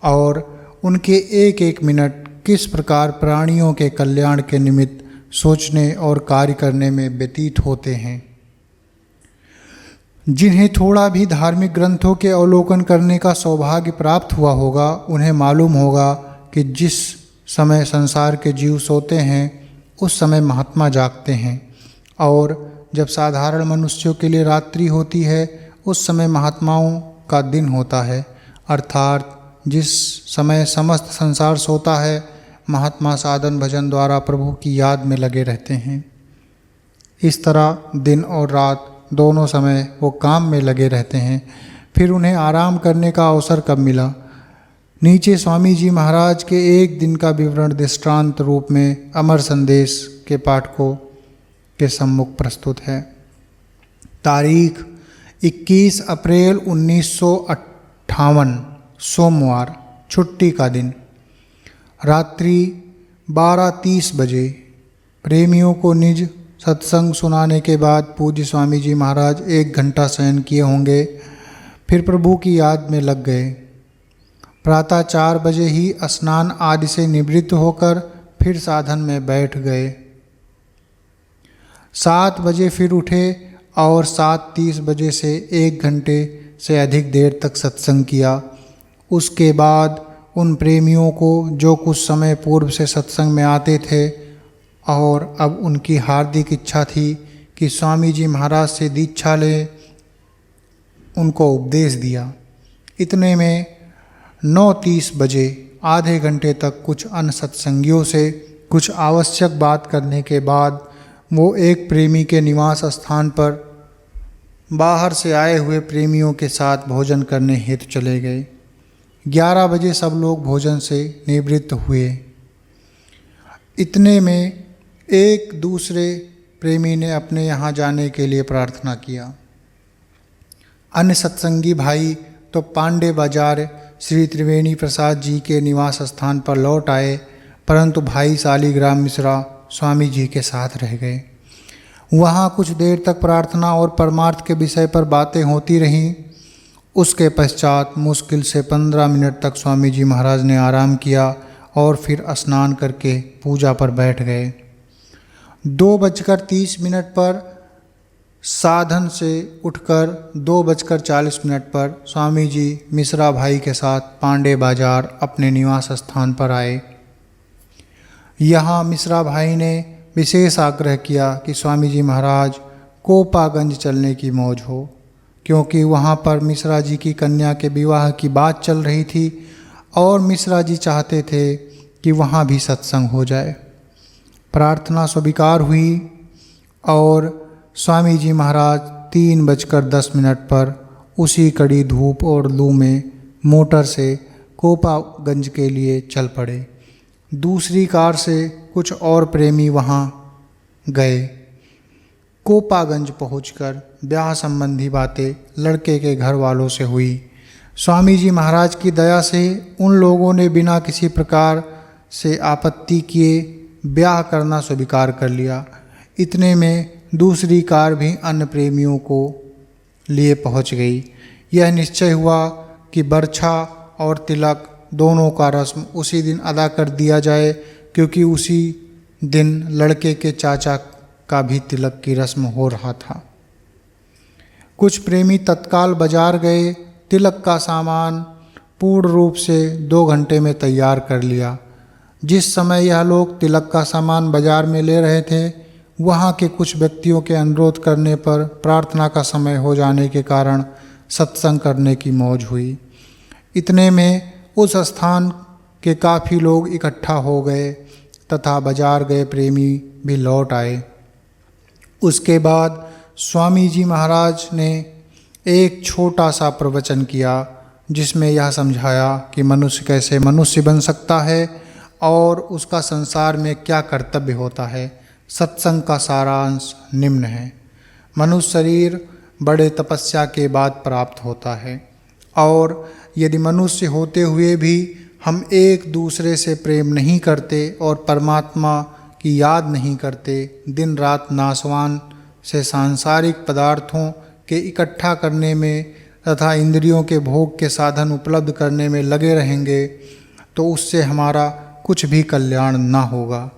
और उनके एक एक मिनट किस प्रकार प्राणियों के कल्याण के निमित्त सोचने और कार्य करने में व्यतीत होते हैं। जिन्हें थोड़ा भी धार्मिक ग्रंथों के अवलोकन करने का सौभाग्य प्राप्त हुआ होगा, उन्हें मालूम होगा कि जिस समय संसार के जीव सोते हैं, उस समय महात्मा जागते हैं, और जब साधारण मनुष्यों के लिए रात्रि होती है, उस समय महात्माओं का दिन होता है। अर्थात जिस समय समस्त संसार सोता है, महात्मा साधन भजन द्वारा प्रभु की याद में लगे रहते हैं। इस तरह दिन और रात दोनों समय वो काम में लगे रहते हैं। फिर उन्हें आराम करने का अवसर कब मिला? नीचे स्वामी जी महाराज के एक दिन का विवरण दृष्टांत रूप में अमर संदेश के पाठकों के सम्मुख प्रस्तुत है। तारीख 21 अप्रैल 1958, सोमवार, छुट्टी का दिन। रात्रि 12:30 बजे। प्रेमियों को निज सत्संग सुनाने के बाद पूज्य स्वामी जी महाराज 1 घंटा शयन किए होंगे, फिर प्रभु की याद में लग गए। प्रातः 4 बजे ही स्नान आदि से निवृत्त होकर फिर साधन में बैठ गए। 7 बजे फिर उठे और 7:30 बजे से 1 घंटे से अधिक देर तक सत्संग किया। उसके बाद उन प्रेमियों को जो कुछ समय पूर्व से सत्संग में आते थे और अब उनकी हार्दिक इच्छा थी कि स्वामी जी महाराज से दीक्षा लें, उनको उपदेश दिया। इतने में 9:30 बजे आधे घंटे तक कुछ अन्य सत्संगियों से कुछ आवश्यक बात करने के बाद वो एक प्रेमी के निवास स्थान पर बाहर से आए हुए प्रेमियों के साथ भोजन करने हेतु चले गए। 11 बजे सब लोग भोजन से निवृत्त हुए। इतने में एक दूसरे प्रेमी ने अपने यहाँ जाने के लिए प्रार्थना किया। अन्य सत्संगी भाई तो पांडे बाजार श्री त्रिवेणी प्रसाद जी के निवास स्थान पर लौट आए, परंतु भाई शालिग्राम मिश्रा स्वामी जी के साथ रह गए। वहाँ कुछ देर तक प्रार्थना और परमार्थ के विषय पर बातें होती रहीं। उसके पश्चात मुश्किल से 15 मिनट तक स्वामी जी महाराज ने आराम किया और फिर स्नान करके पूजा पर बैठ गए। 2:30 पर साधन से उठकर 2:40 पर स्वामी जी मिश्रा भाई के साथ पांडे बाजार अपने निवास स्थान पर आए। यहाँ मिश्रा भाई ने विशेष आग्रह किया कि स्वामी जी महाराज कोपागंज चलने की मौज हो, क्योंकि वहाँ पर मिश्रा जी की कन्या के विवाह की बात चल रही थी और मिश्रा जी चाहते थे कि वहाँ भी सत्संग हो जाए। प्रार्थना स्वीकार हुई और स्वामी जी महाराज 3:10 पर उसी कड़ी धूप और लू में मोटर से कोपागंज के लिए चल पड़े। दूसरी कार से कुछ और प्रेमी वहाँ गए। कोपागंज पहुंचकर ब्याह संबंधी बातें लड़के के घर वालों से हुई। स्वामी जी महाराज की दया से उन लोगों ने बिना किसी प्रकार से आपत्ति किए ब्याह करना स्वीकार कर लिया। इतने में दूसरी कार भी अन्य प्रेमियों को लिए पहुंच गई। यह निश्चय हुआ कि बरछा और तिलक दोनों का रस्म उसी दिन अदा कर दिया जाए, क्योंकि उसी दिन लड़के के चाचा का भी तिलक की रस्म हो रहा था। कुछ प्रेमी तत्काल बाजार गए, तिलक का सामान पूर्ण रूप से 2 घंटे में तैयार कर लिया। जिस समय यह लोग तिलक का सामान बाजार में ले रहे थे, वहाँ के कुछ व्यक्तियों के अनुरोध करने पर प्रार्थना का समय हो जाने के कारण सत्संग करने की मौज हुई। इतने में उस स्थान के काफ़ी लोग इकट्ठा हो गए तथा बाजार गए प्रेमी भी लौट आए। उसके बाद स्वामी जी महाराज ने एक छोटा सा प्रवचन किया, जिसमें यह समझाया कि मनुष्य कैसे मनुष्य बन सकता है और उसका संसार में क्या कर्तव्य होता है। सत्संग का सारांश निम्न है। मनुष्य शरीर बड़े तपस्या के बाद प्राप्त होता है, और यदि मनुष्य होते हुए भी हम एक दूसरे से प्रेम नहीं करते और परमात्मा की याद नहीं करते, दिन रात नाशवान से सांसारिक पदार्थों के इकट्ठा करने में तथा इंद्रियों के भोग के साधन उपलब्ध करने में लगे रहेंगे, तो उससे हमारा कुछ भी कल्याण न होगा।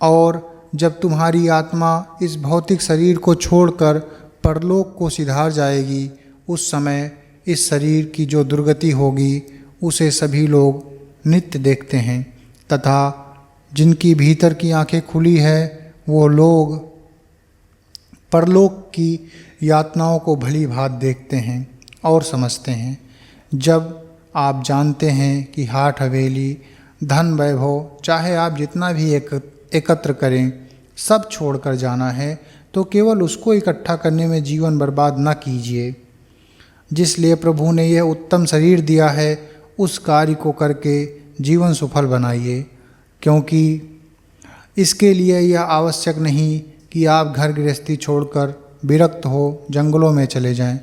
और जब तुम्हारी आत्मा इस भौतिक शरीर को छोड़कर परलोक को सिधार जाएगी, उस समय इस शरीर की जो दुर्गति होगी उसे सभी लोग नित्य देखते हैं, तथा जिनकी भीतर की आंखें खुली है वो लोग परलोक की यातनाओं को भली भांति देखते हैं और समझते हैं। जब आप जानते हैं कि हाट हवेली, धन वैभव, चाहे आप जितना भी एकत्र करें, सब छोड़कर जाना है, तो केवल उसको इकट्ठा करने में जीवन बर्बाद न कीजिए। जिस लिए प्रभु ने यह उत्तम शरीर दिया है, उस कार्य को करके जीवन सफल बनाइए, क्योंकि इसके लिए यह आवश्यक नहीं कि आप घर गृहस्थी छोड़कर विरक्त हो जंगलों में चले जाएं,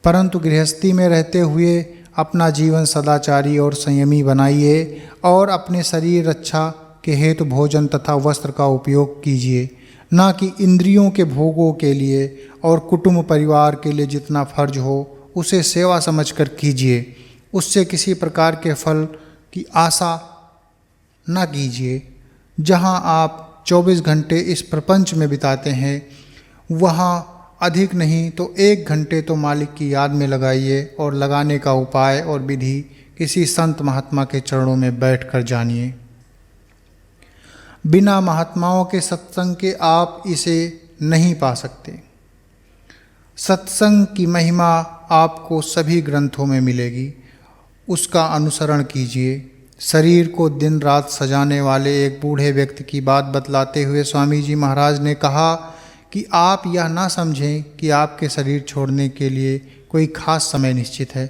परंतु गृहस्थी में रहते हुए अपना जीवन सदाचारी और संयमी बनाइए और अपने शरीर रक्षा के हेतु भोजन तथा वस्त्र का उपयोग कीजिए, न कि इंद्रियों के भोगों के लिए और कुटुंब परिवार के लिए जितना फर्ज हो उसे सेवा समझकर कीजिए। उससे किसी प्रकार के फल की आशा न कीजिए। जहाँ आप 24 घंटे इस प्रपंच में बिताते हैं, वहाँ अधिक नहीं तो 1 घंटे तो मालिक की याद में लगाइए, और लगाने का उपाय और विधि किसी संत महात्मा के चरणों में बैठकर जानिए। बिना महात्माओं के सत्संग के आप इसे नहीं पा सकते। सत्संग की महिमा आपको सभी ग्रंथों में मिलेगी, उसका अनुसरण कीजिए। शरीर को दिन रात सजाने वाले एक बूढ़े व्यक्ति की बात बतलाते हुए स्वामी जी महाराज ने कहा कि आप यह ना समझें कि आपके शरीर छोड़ने के लिए कोई खास समय निश्चित है।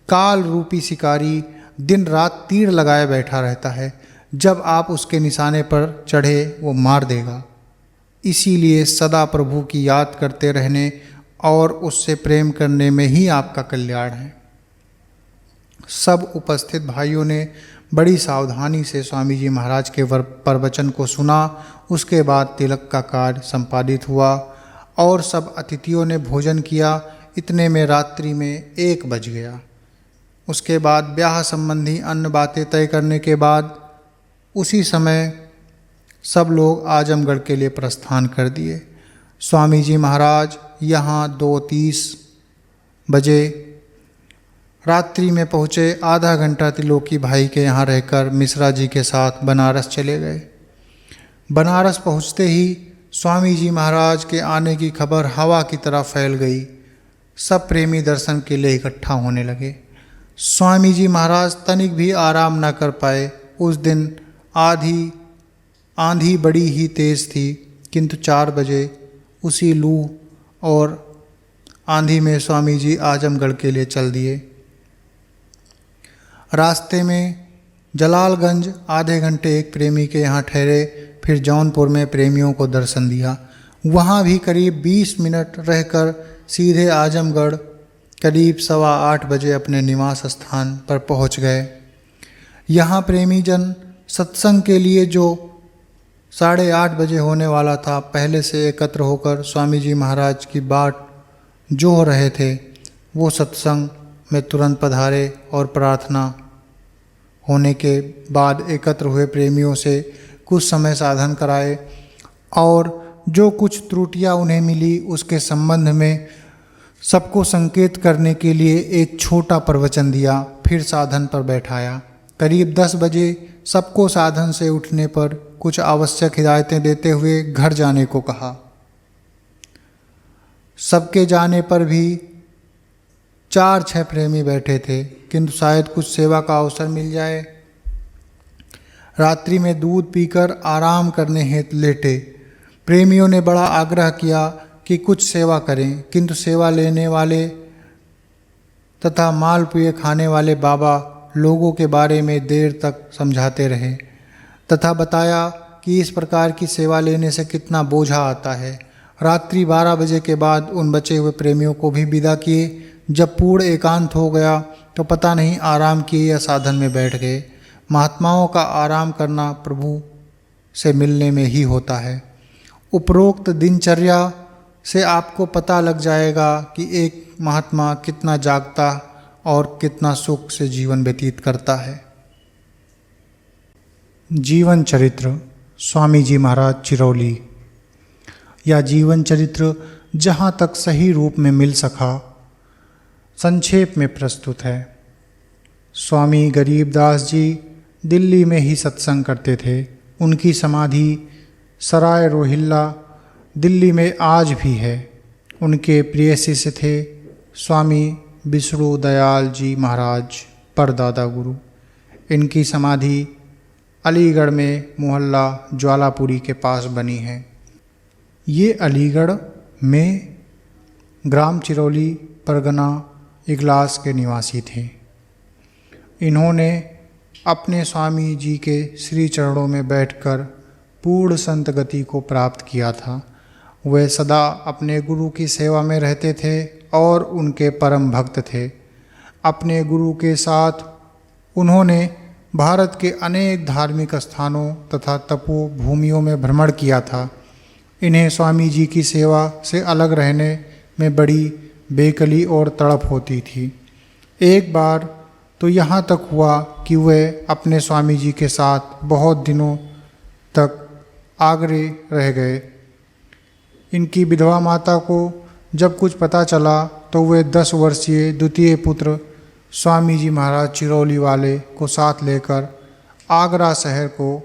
काल रूपी शिकारी दिन रात तीर लगाए बैठा रहता है, जब आप उसके निशाने पर चढ़े वो मार देगा। इसीलिए सदा प्रभु की याद करते रहने और उससे प्रेम करने में ही आपका कल्याण है। सब उपस्थित भाइयों ने बड़ी सावधानी से स्वामी जी महाराज के प्रवचन को सुना। उसके बाद तिलक का कार्य संपादित हुआ और सब अतिथियों ने भोजन किया। इतने में रात्रि में 1 बज गया। उसके बाद ब्याह संबंधी अन्य बातें तय करने के बाद उसी समय सब लोग आजमगढ़ के लिए प्रस्थान कर दिए। स्वामी जी महाराज यहाँ 2:30 बजे रात्रि में पहुँचे। आधा घंटा त्रिलोकी भाई के यहाँ रहकर मिश्रा जी के साथ बनारस चले गए। बनारस पहुँचते ही स्वामी जी महाराज के आने की खबर हवा की तरह फैल गई। सब प्रेमी दर्शन के लिए इकट्ठा होने लगे। स्वामी जी महाराज तनिक भी आराम न कर पाए। उस दिन आंधी बड़ी ही तेज़ थी, किंतु 4 बजे उसी लू और आंधी में स्वामी जी आजमगढ़ के लिए चल दिए। रास्ते में जलालगंज आधे घंटे एक प्रेमी के यहाँ ठहरे, फिर जौनपुर में प्रेमियों को दर्शन दिया। वहाँ भी करीब 20 मिनट रहकर सीधे आजमगढ़ करीब 8:15 बजे अपने निवास स्थान पर पहुँच गए। यहाँ प्रेमी जन सत्संग के लिए जो 8:30 बजे होने वाला था। पहले से एकत्र होकर स्वामी जी महाराज की बाट जो हो रहे थे वो सत्संग में तुरंत पधारे और प्रार्थना होने के बाद एकत्र हुए प्रेमियों से कुछ समय साधन कराए और जो कुछ त्रुटियां उन्हें मिली उसके संबंध में सबको संकेत करने के लिए एक छोटा प्रवचन दिया। फिर साधन पर बैठाया। करीब 10 बजे सबको साधन से उठने पर कुछ आवश्यक हिदायतें देते हुए घर जाने को कहा। सबके जाने पर भी 4-6 प्रेमी बैठे थे, किंतु शायद कुछ सेवा का अवसर मिल जाए। रात्रि में दूध पीकर आराम करने हेतु लेटे। प्रेमियों ने बड़ा आग्रह किया कि कुछ सेवा करें, किंतु सेवा लेने वाले तथा मालपुए खाने वाले बाबा लोगों के बारे में देर तक समझाते रहे तथा बताया कि इस प्रकार की सेवा लेने से कितना बोझा आता है। रात्रि 12 बजे के बाद उन बचे हुए प्रेमियों को भी विदा किए। जब पूर्ण एकांत हो गया तो पता नहीं आराम किए या साधन में बैठ गए। महात्माओं का आराम करना प्रभु से मिलने में ही होता है। उपरोक्त दिनचर्या से आपको पता लग जाएगा कि एक महात्मा कितना जागता और कितना सुख से जीवन व्यतीत करता है। जीवन चरित्र स्वामी जी महाराज चिरौली। यह जीवन चरित्र जहाँ तक सही रूप में मिल सका संक्षेप में प्रस्तुत है। स्वामी गरीबदास जी दिल्ली में ही सत्संग करते थे। उनकी समाधि सराय रोहिल्ला दिल्ली में आज भी है। उनके प्रिय शिष्य थे स्वामी विष्णु दयाल जी महाराज परदादा गुरु। इनकी समाधि अलीगढ़ में मोहल्ला ज्वालापुरी के पास बनी है। ये अलीगढ़ में ग्राम चिरौली परगना इगलास के निवासी थे। इन्होंने अपने स्वामी जी के श्री चरणों में बैठकर पूर्ण संत गति को प्राप्त किया था। वे सदा अपने गुरु की सेवा में रहते थे और उनके परम भक्त थे। अपने गुरु के साथ उन्होंने भारत के अनेक धार्मिक स्थानों तथा तपो भूमियों में भ्रमण किया था। इन्हें स्वामी जी की सेवा से अलग रहने में बड़ी बेकली और तड़प होती थी। एक बार तो यहाँ तक हुआ कि वे अपने स्वामी जी के साथ बहुत दिनों तक आगरे रह गए। इनकी विधवा माता को जब कुछ पता चला तो वे 10 वर्षीय द्वितीय पुत्र स्वामी जी महाराज चिरौली वाले को साथ लेकर आगरा शहर को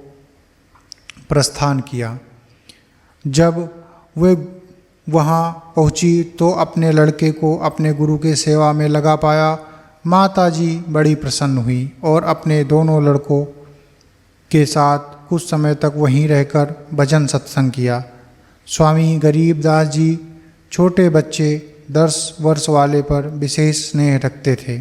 प्रस्थान किया। जब वे वहाँ पहुँची तो अपने लड़के को अपने गुरु के सेवा में लगा पाया। माता जी बड़ी प्रसन्न हुई और अपने दोनों लड़कों के साथ कुछ समय तक वहीं रहकर भजन सत्संग किया। स्वामी गरीबदास जी छोटे बच्चे 10 वर्ष वाले पर विशेष स्नेह रखते थे।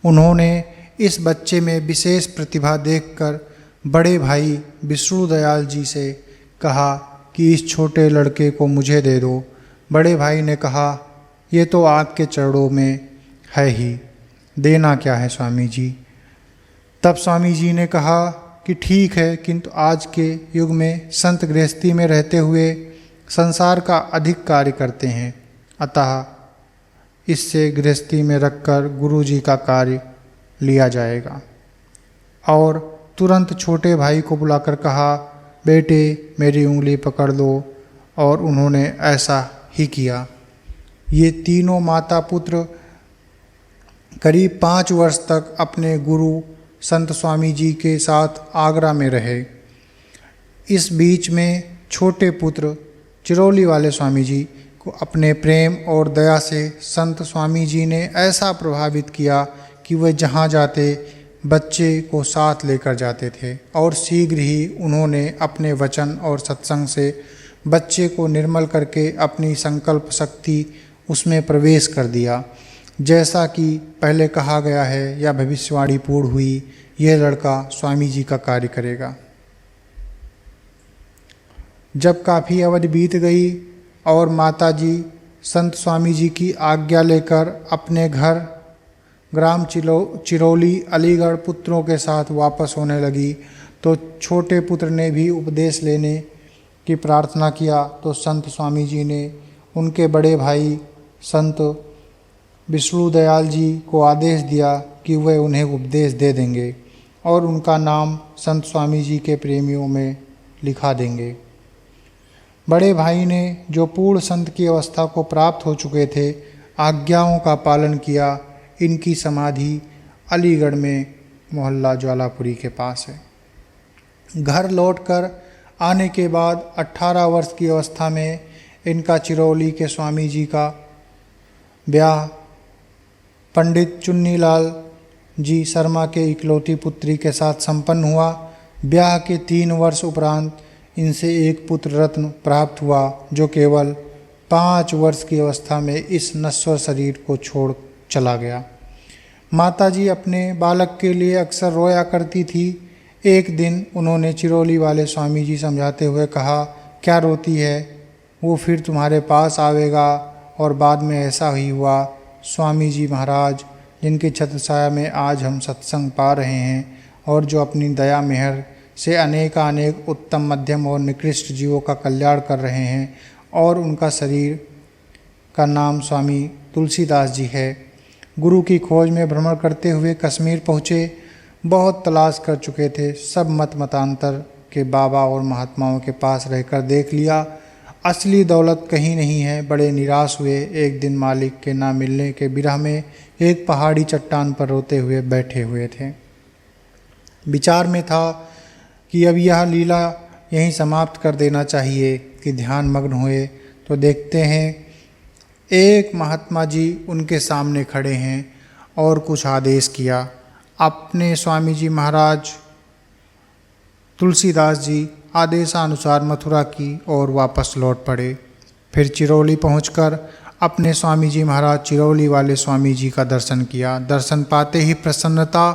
उन्होंने इस बच्चे में विशेष प्रतिभा देखकर बड़े भाई विष्णु दयाल जी से कहा कि इस छोटे लड़के को मुझे दे दो। बड़े भाई ने कहा, ये तो आपके चरणों में है ही, देना क्या है स्वामी जी। तब स्वामी जी ने कहा कि ठीक है, किंतु आज के युग में संत गृहस्थी में रहते हुए संसार का अधिक कार्य करते हैं, अतः इससे गृहस्थी में रखकर गुरु जी का कार्य लिया जाएगा। और तुरंत छोटे भाई को बुलाकर कहा, बेटे मेरी उंगली पकड़ लो, और उन्होंने ऐसा ही किया। ये तीनों माता पुत्र करीब 5 वर्ष तक अपने गुरु संत स्वामी जी के साथ आगरा में रहे। इस बीच में छोटे पुत्र चिरौली वाले स्वामी जी को अपने प्रेम और दया से संत स्वामी जी ने ऐसा प्रभावित किया कि वे जहाँ जाते बच्चे को साथ लेकर जाते थे और शीघ्र ही उन्होंने अपने वचन और सत्संग से बच्चे को निर्मल करके अपनी संकल्प शक्ति उसमें प्रवेश कर दिया। जैसा कि पहले कहा गया है या भविष्यवाणी पूर्ण हुई, यह लड़का स्वामी जी का कार्य करेगा। जब काफ़ी अवधि बीत गई और माता जी संत स्वामी जी की आज्ञा लेकर अपने घर ग्राम चिरौली अलीगढ़ पुत्रों के साथ वापस होने लगी, तो छोटे पुत्र ने भी उपदेश लेने की प्रार्थना किया तो संत स्वामी जी ने उनके बड़े भाई संत विष्णु दयाल जी को आदेश दिया कि वे उन्हें उपदेश दे देंगे और उनका नाम संत स्वामी जी के प्रेमियों में लिखा देंगे। बड़े भाई ने, जो पूर्ण संत की अवस्था को प्राप्त हो चुके थे, आज्ञाओं का पालन किया। इनकी समाधि अलीगढ़ में मोहल्ला ज्वालापुरी के पास है। घर लौटकर आने के बाद 18 वर्ष की अवस्था में इनका चिरौली के स्वामी जी का ब्याह पंडित चुन्नीलाल जी शर्मा के इकलौती पुत्री के साथ संपन्न हुआ। ब्याह के 3 वर्ष उपरांत इनसे एक पुत्र रत्न प्राप्त हुआ, जो केवल 5 वर्ष की अवस्था में इस नश्वर शरीर को छोड़ चला गया। माताजी अपने बालक के लिए अक्सर रोया करती थी। एक दिन उन्होंने चिरौली वाले स्वामी जी समझाते हुए कहा, क्या रोती है, वो फिर तुम्हारे पास आवेगा। और बाद में ऐसा ही हुआ। स्वामी जी महाराज, जिनकी छत्रछाया में आज हम सत्संग पा रहे हैं और जो अपनी दया मेहर से अनेक उत्तम मध्यम और निकृष्ट जीवों का कल्याण कर रहे हैं, और उनका शरीर का नाम स्वामी तुलसीदास जी है, गुरु की खोज में भ्रमण करते हुए कश्मीर पहुँचे। बहुत तलाश कर चुके थे, सब मतांतर के बाबा और महात्माओं के पास रहकर देख लिया, असली दौलत कहीं नहीं है। बड़े निराश हुए। एक दिन मालिक के ना मिलने के विरह में एक पहाड़ी चट्टान पर रोते हुए बैठे हुए थे। विचार में था कि अब यह लीला यहीं समाप्त कर देना चाहिए कि ध्यान मग्न हुए तो देखते हैं एक महात्मा जी उनके सामने खड़े हैं और कुछ आदेश किया। अपने स्वामी जी महाराज तुलसीदास जी आदेशानुसार मथुरा की ओर वापस लौट पड़े। फिर चिरौली पहुंचकर अपने स्वामी जी महाराज चिरौली वाले स्वामी जी का दर्शन किया। दर्शन पाते ही प्रसन्नता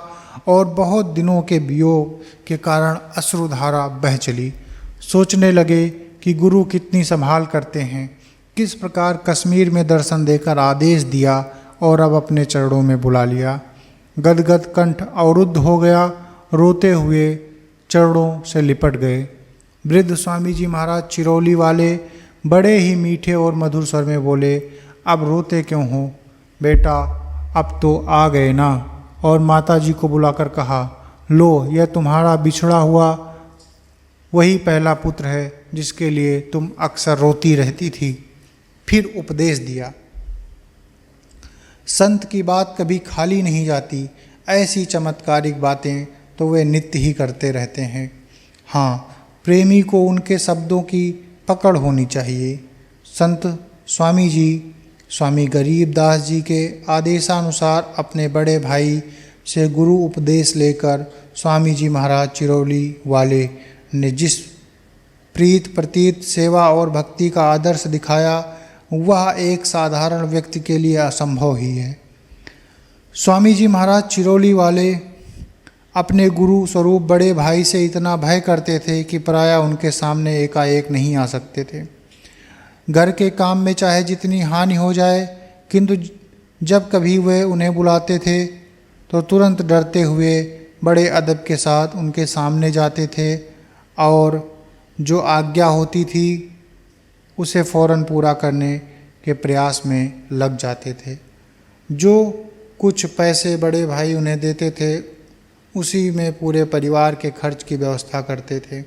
और बहुत दिनों के वियोग के कारण अश्रुधारा बह चली। सोचने लगे कि गुरु कितनी संभाल करते हैं, किस प्रकार कश्मीर में दर्शन देकर आदेश दिया और अब अपने चरणों में बुला लिया। गदगद कंठ अवरुद्ध हो गया, रोते हुए चरणों से लिपट गए। वृद्ध स्वामी जी महाराज चिरौली वाले बड़े ही मीठे और मधुर स्वर में बोले, अब रोते क्यों हो बेटा, अब तो आ गए ना। और माता जी को बुलाकर कहा, लो यह तुम्हारा बिछड़ा हुआ वही पहला पुत्र है जिसके लिए तुम अक्सर रोती रहती थी। फिर उपदेश दिया, संत की बात कभी खाली नहीं जाती, ऐसी चमत्कारिक बातें तो वे नित्य ही करते रहते हैं। हाँ, प्रेमी को उनके शब्दों की पकड़ होनी चाहिए। संत स्वामी जी स्वामी गरीबदास जी के आदेशानुसार अपने बड़े भाई से गुरु उपदेश लेकर स्वामी जी महाराज चिरौली वाले ने जिस प्रीत प्रतीत सेवा और भक्ति का आदर्श दिखाया, वह एक साधारण व्यक्ति के लिए असंभव ही है। स्वामी जी महाराज चिरौली वाले अपने गुरु स्वरूप बड़े भाई से इतना भय करते थे कि प्रायः उनके सामने एकाएक नहीं आ सकते थे। घर के काम में चाहे जितनी हानि हो जाए, किंतु जब कभी वे उन्हें बुलाते थे तो तुरंत डरते हुए बड़े अदब के साथ उनके सामने जाते थे और जो आज्ञा होती थी उसे फौरन पूरा करने के प्रयास में लग जाते थे। जो कुछ पैसे बड़े भाई उन्हें देते थे, उसी में पूरे परिवार के खर्च की व्यवस्था करते थे।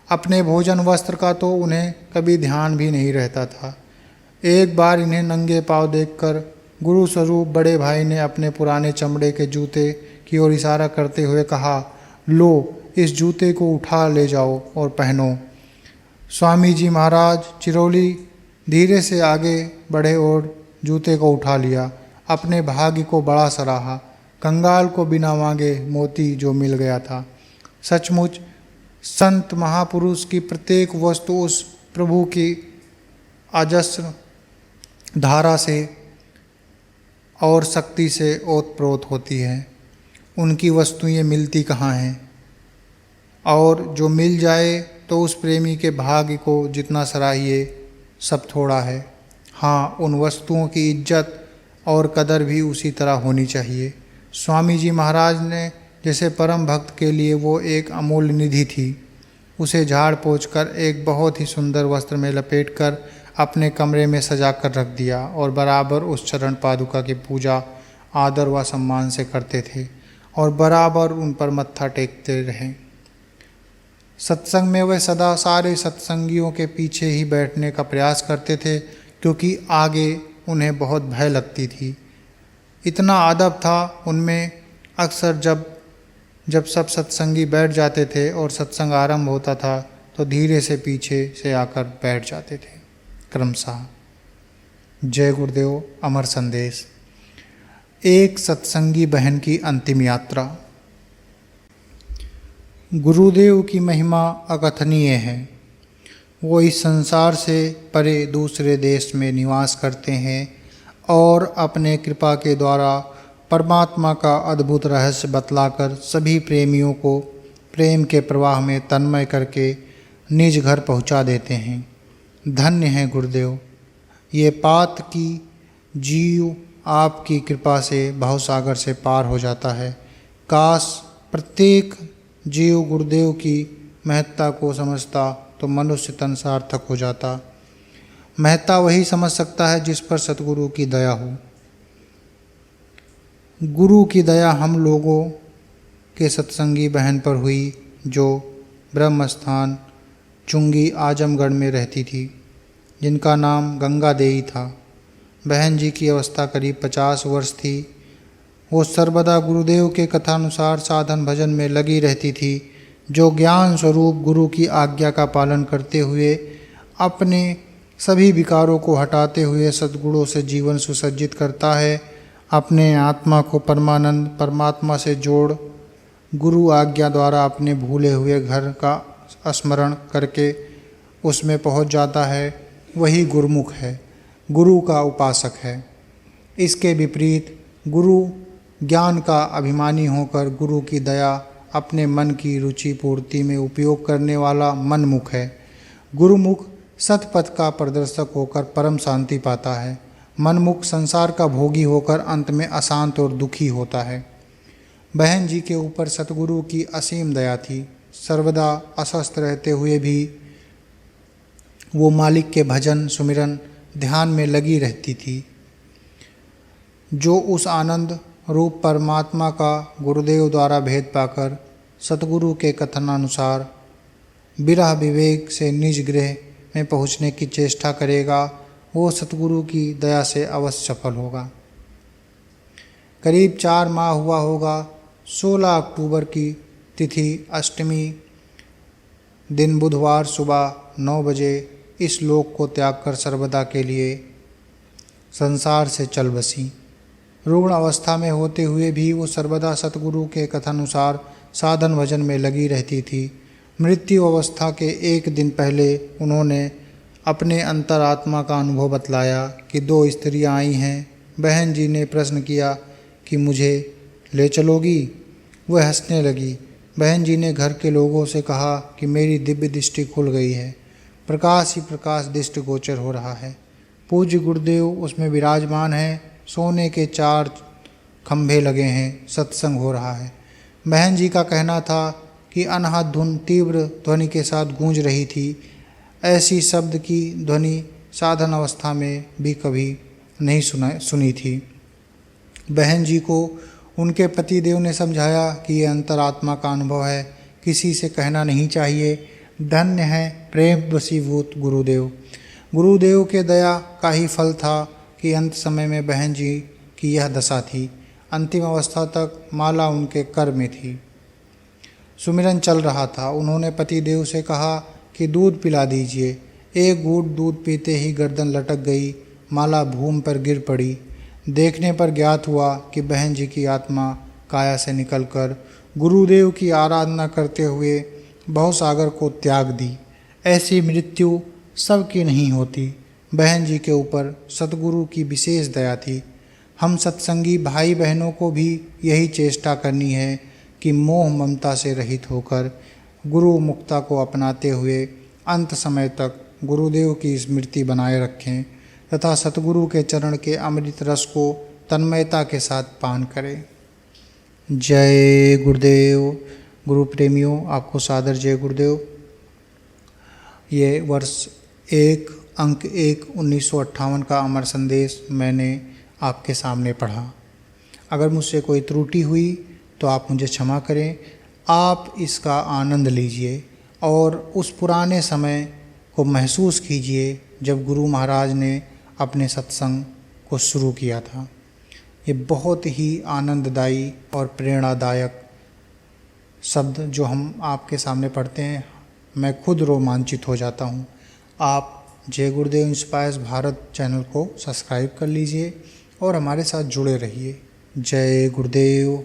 अपने भोजन वस्त्र का तो उन्हें कभी ध्यान भी नहीं रहता था। एक बार इन्हें नंगे पांव देखकर गुरु स्वरूप बड़े भाई ने अपने पुराने चमड़े के जूते की ओर इशारा करते हुए कहा, लो इस जूते को उठा ले जाओ और पहनो। स्वामी जी महाराज चिरौली धीरे से आगे बढ़े और जूते को उठा लिया। अपने भाग्य को बड़ा सराहा। कंगाल को बिना मांगे मोती जो मिल गया था। सचमुच संत महापुरुष की प्रत्येक वस्तु उस प्रभु की अजस्र धारा से और शक्ति से ओतप्रोत होती है। उनकी वस्तुएं मिलती कहाँ हैं, और जो मिल जाए तो उस प्रेमी के भाग्य को जितना सराहिए सब थोड़ा है। हाँ, उन वस्तुओं की इज्जत और कदर भी उसी तरह होनी चाहिए। स्वामी जी महाराज ने जैसे परम भक्त के लिए वो एक अमूल्य निधि थी। उसे झाड़ पोंछ कर एक बहुत ही सुंदर वस्त्र में लपेटकर अपने कमरे में सजा कर रख दिया और बराबर उस चरण पादुका की पूजा आदर व सम्मान से करते थे और बराबर उन पर मत्था टेकते रहे। सत्संग में वह सदा सारे सत्संगियों के पीछे ही बैठने का प्रयास करते थे, क्योंकि आगे उन्हें बहुत भय लगती थी। इतना अदब था उनमें। अक्सर जब सब सत्संगी बैठ जाते थे और सत्संग आरंभ होता था तो धीरे से पीछे से आकर बैठ जाते थे क्रमशः। जय गुरुदेव। अमर संदेश। एक सत्संगी बहन की अंतिम यात्रा। गुरुदेव की महिमा अकथनीय है। वो इस संसार से परे दूसरे देश में निवास करते हैं और अपने कृपा के द्वारा परमात्मा का अद्भुत रहस्य बतलाकर सभी प्रेमियों को प्रेम के प्रवाह में तन्मय करके निज घर पहुंचा देते हैं। धन्य है गुरुदेव। ये पात की जीव आपकी कृपा से भवसागर से पार हो जाता है। काश प्रत्येक जीव गुरुदेव की महत्ता को समझता तो मनुष्य तन सार्थक हो जाता। महत्ता वही समझ सकता है जिस पर सतगुरु की दया हो। गुरु की दया हम लोगों के सत्संगी बहन पर हुई, जो ब्रह्म स्थान चुंगी आजमगढ़ में रहती थी, जिनका नाम गंगा देवी था। बहन जी की अवस्था करीब 50 वर्ष थी। वो सर्वदा गुरुदेव के कथानुसार साधन भजन में लगी रहती थी, जो ज्ञान स्वरूप गुरु की आज्ञा का पालन करते हुए अपने सभी विकारों को हटाते हुए सद्गुणों से जीवन सुसज्जित करता है। अपने आत्मा को परमानंद परमात्मा से जोड़ गुरु आज्ञा द्वारा अपने भूले हुए घर का स्मरण करके उसमें पहुंच जाता है। वही गुरुमुख है, गुरु का उपासक है। इसके विपरीत गुरु ज्ञान का अभिमानी होकर गुरु की दया अपने मन की रुचि पूर्ति में उपयोग करने वाला मनमुख है। गुरुमुख सतपथ का प्रदर्शक होकर परम शांति पाता है। मनमुख संसार का भोगी होकर अंत में अशांत और दुखी होता है। बहन जी के ऊपर सतगुरु की असीम दया थी। सर्वदा अस्वस्थ रहते हुए भी वो मालिक के भजन सुमिरन ध्यान में लगी रहती थी, जो उस आनंद रूप परमात्मा का गुरुदेव द्वारा भेद पाकर सतगुरु के कथनानुसार विरह विवेक से निज गृह में पहुँचने की चेष्टा करेगा, वो सतगुरु की दया से अवश्य सफल होगा। करीब 4 माह हुआ होगा। 16 अक्टूबर की तिथि अष्टमी दिन बुधवार सुबह 9 बजे इस लोक को त्याग कर सर्वदा के लिए संसार से चल बसी। रुग्ण अवस्था में होते हुए भी वो सर्वदा सतगुरु के कथानुसार साधन भजन में लगी रहती थी। मृत्यु अवस्था के एक दिन पहले उन्होंने अपने अंतरात्मा का अनुभव बतलाया कि 2 स्त्रियां आई हैं। बहन जी ने प्रश्न किया कि मुझे ले चलोगी? वह हंसने लगी। बहन जी ने घर के लोगों से कहा कि मेरी दिव्य दृष्टि खुल गई है, प्रकाश ही प्रकाश दृष्टि गोचर हो रहा है। पूज्य गुरुदेव उसमें विराजमान हैं। सोने के 4 खंभे लगे हैं, सत्संग हो रहा है। बहन जी का कहना था कि अनहद धुन तीव्र ध्वनि के साथ गूंज रही थी। ऐसी शब्द की ध्वनि साधन अवस्था में भी कभी नहीं सुनी थी। बहन जी को उनके पतिदेव ने समझाया कि ये अंतरात्मा का अनुभव है, किसी से कहना नहीं चाहिए। धन्य है प्रेम वशीभूत गुरुदेव। गुरुदेव के दया का ही फल था कि अंत समय में बहन जी की यह दशा थी। अंतिम अवस्था तक माला उनके कर में थी। सुमिरन चल रहा था। उन्होंने पतिदेव से कहा कि दूध पिला दीजिए। एक घूंट दूध पीते ही गर्दन लटक गई। माला भूमि पर गिर पड़ी। देखने पर ज्ञात हुआ कि बहन जी की आत्मा काया से निकलकर गुरुदेव की आराधना करते हुए भवसागर को त्याग दी। ऐसी मृत्यु सबकी नहीं होती। बहन जी के ऊपर सतगुरु की विशेष दया थी। हम सत्संगी भाई बहनों को भी यही चेष्टा करनी है कि मोह ममता से रहित होकर गुरु मुक्ता को अपनाते हुए अंत समय तक गुरुदेव की स्मृति बनाए रखें तथा सतगुरु के चरण के अमृत रस को तन्मयता के साथ पान करें। जय गुरुदेव। गुरु प्रेमियों, आपको सादर जय गुरुदेव। ये वर्ष 1 अंक 1 1958 का अमर संदेश मैंने आपके सामने पढ़ा। अगर मुझसे कोई त्रुटि हुई तो आप मुझे क्षमा करें। आप इसका आनंद लीजिए और उस पुराने समय को महसूस कीजिए जब गुरु महाराज ने अपने सत्संग को शुरू किया था। ये बहुत ही आनंददायी और प्रेरणादायक शब्द जो हम आपके सामने पढ़ते हैं, मैं खुद रोमांचित हो जाता हूँ। आप जय गुरुदेव इंस्पायर्स भारत चैनल को सब्सक्राइब कर लीजिए और हमारे साथ जुड़े रहिए। जय गुरुदेव।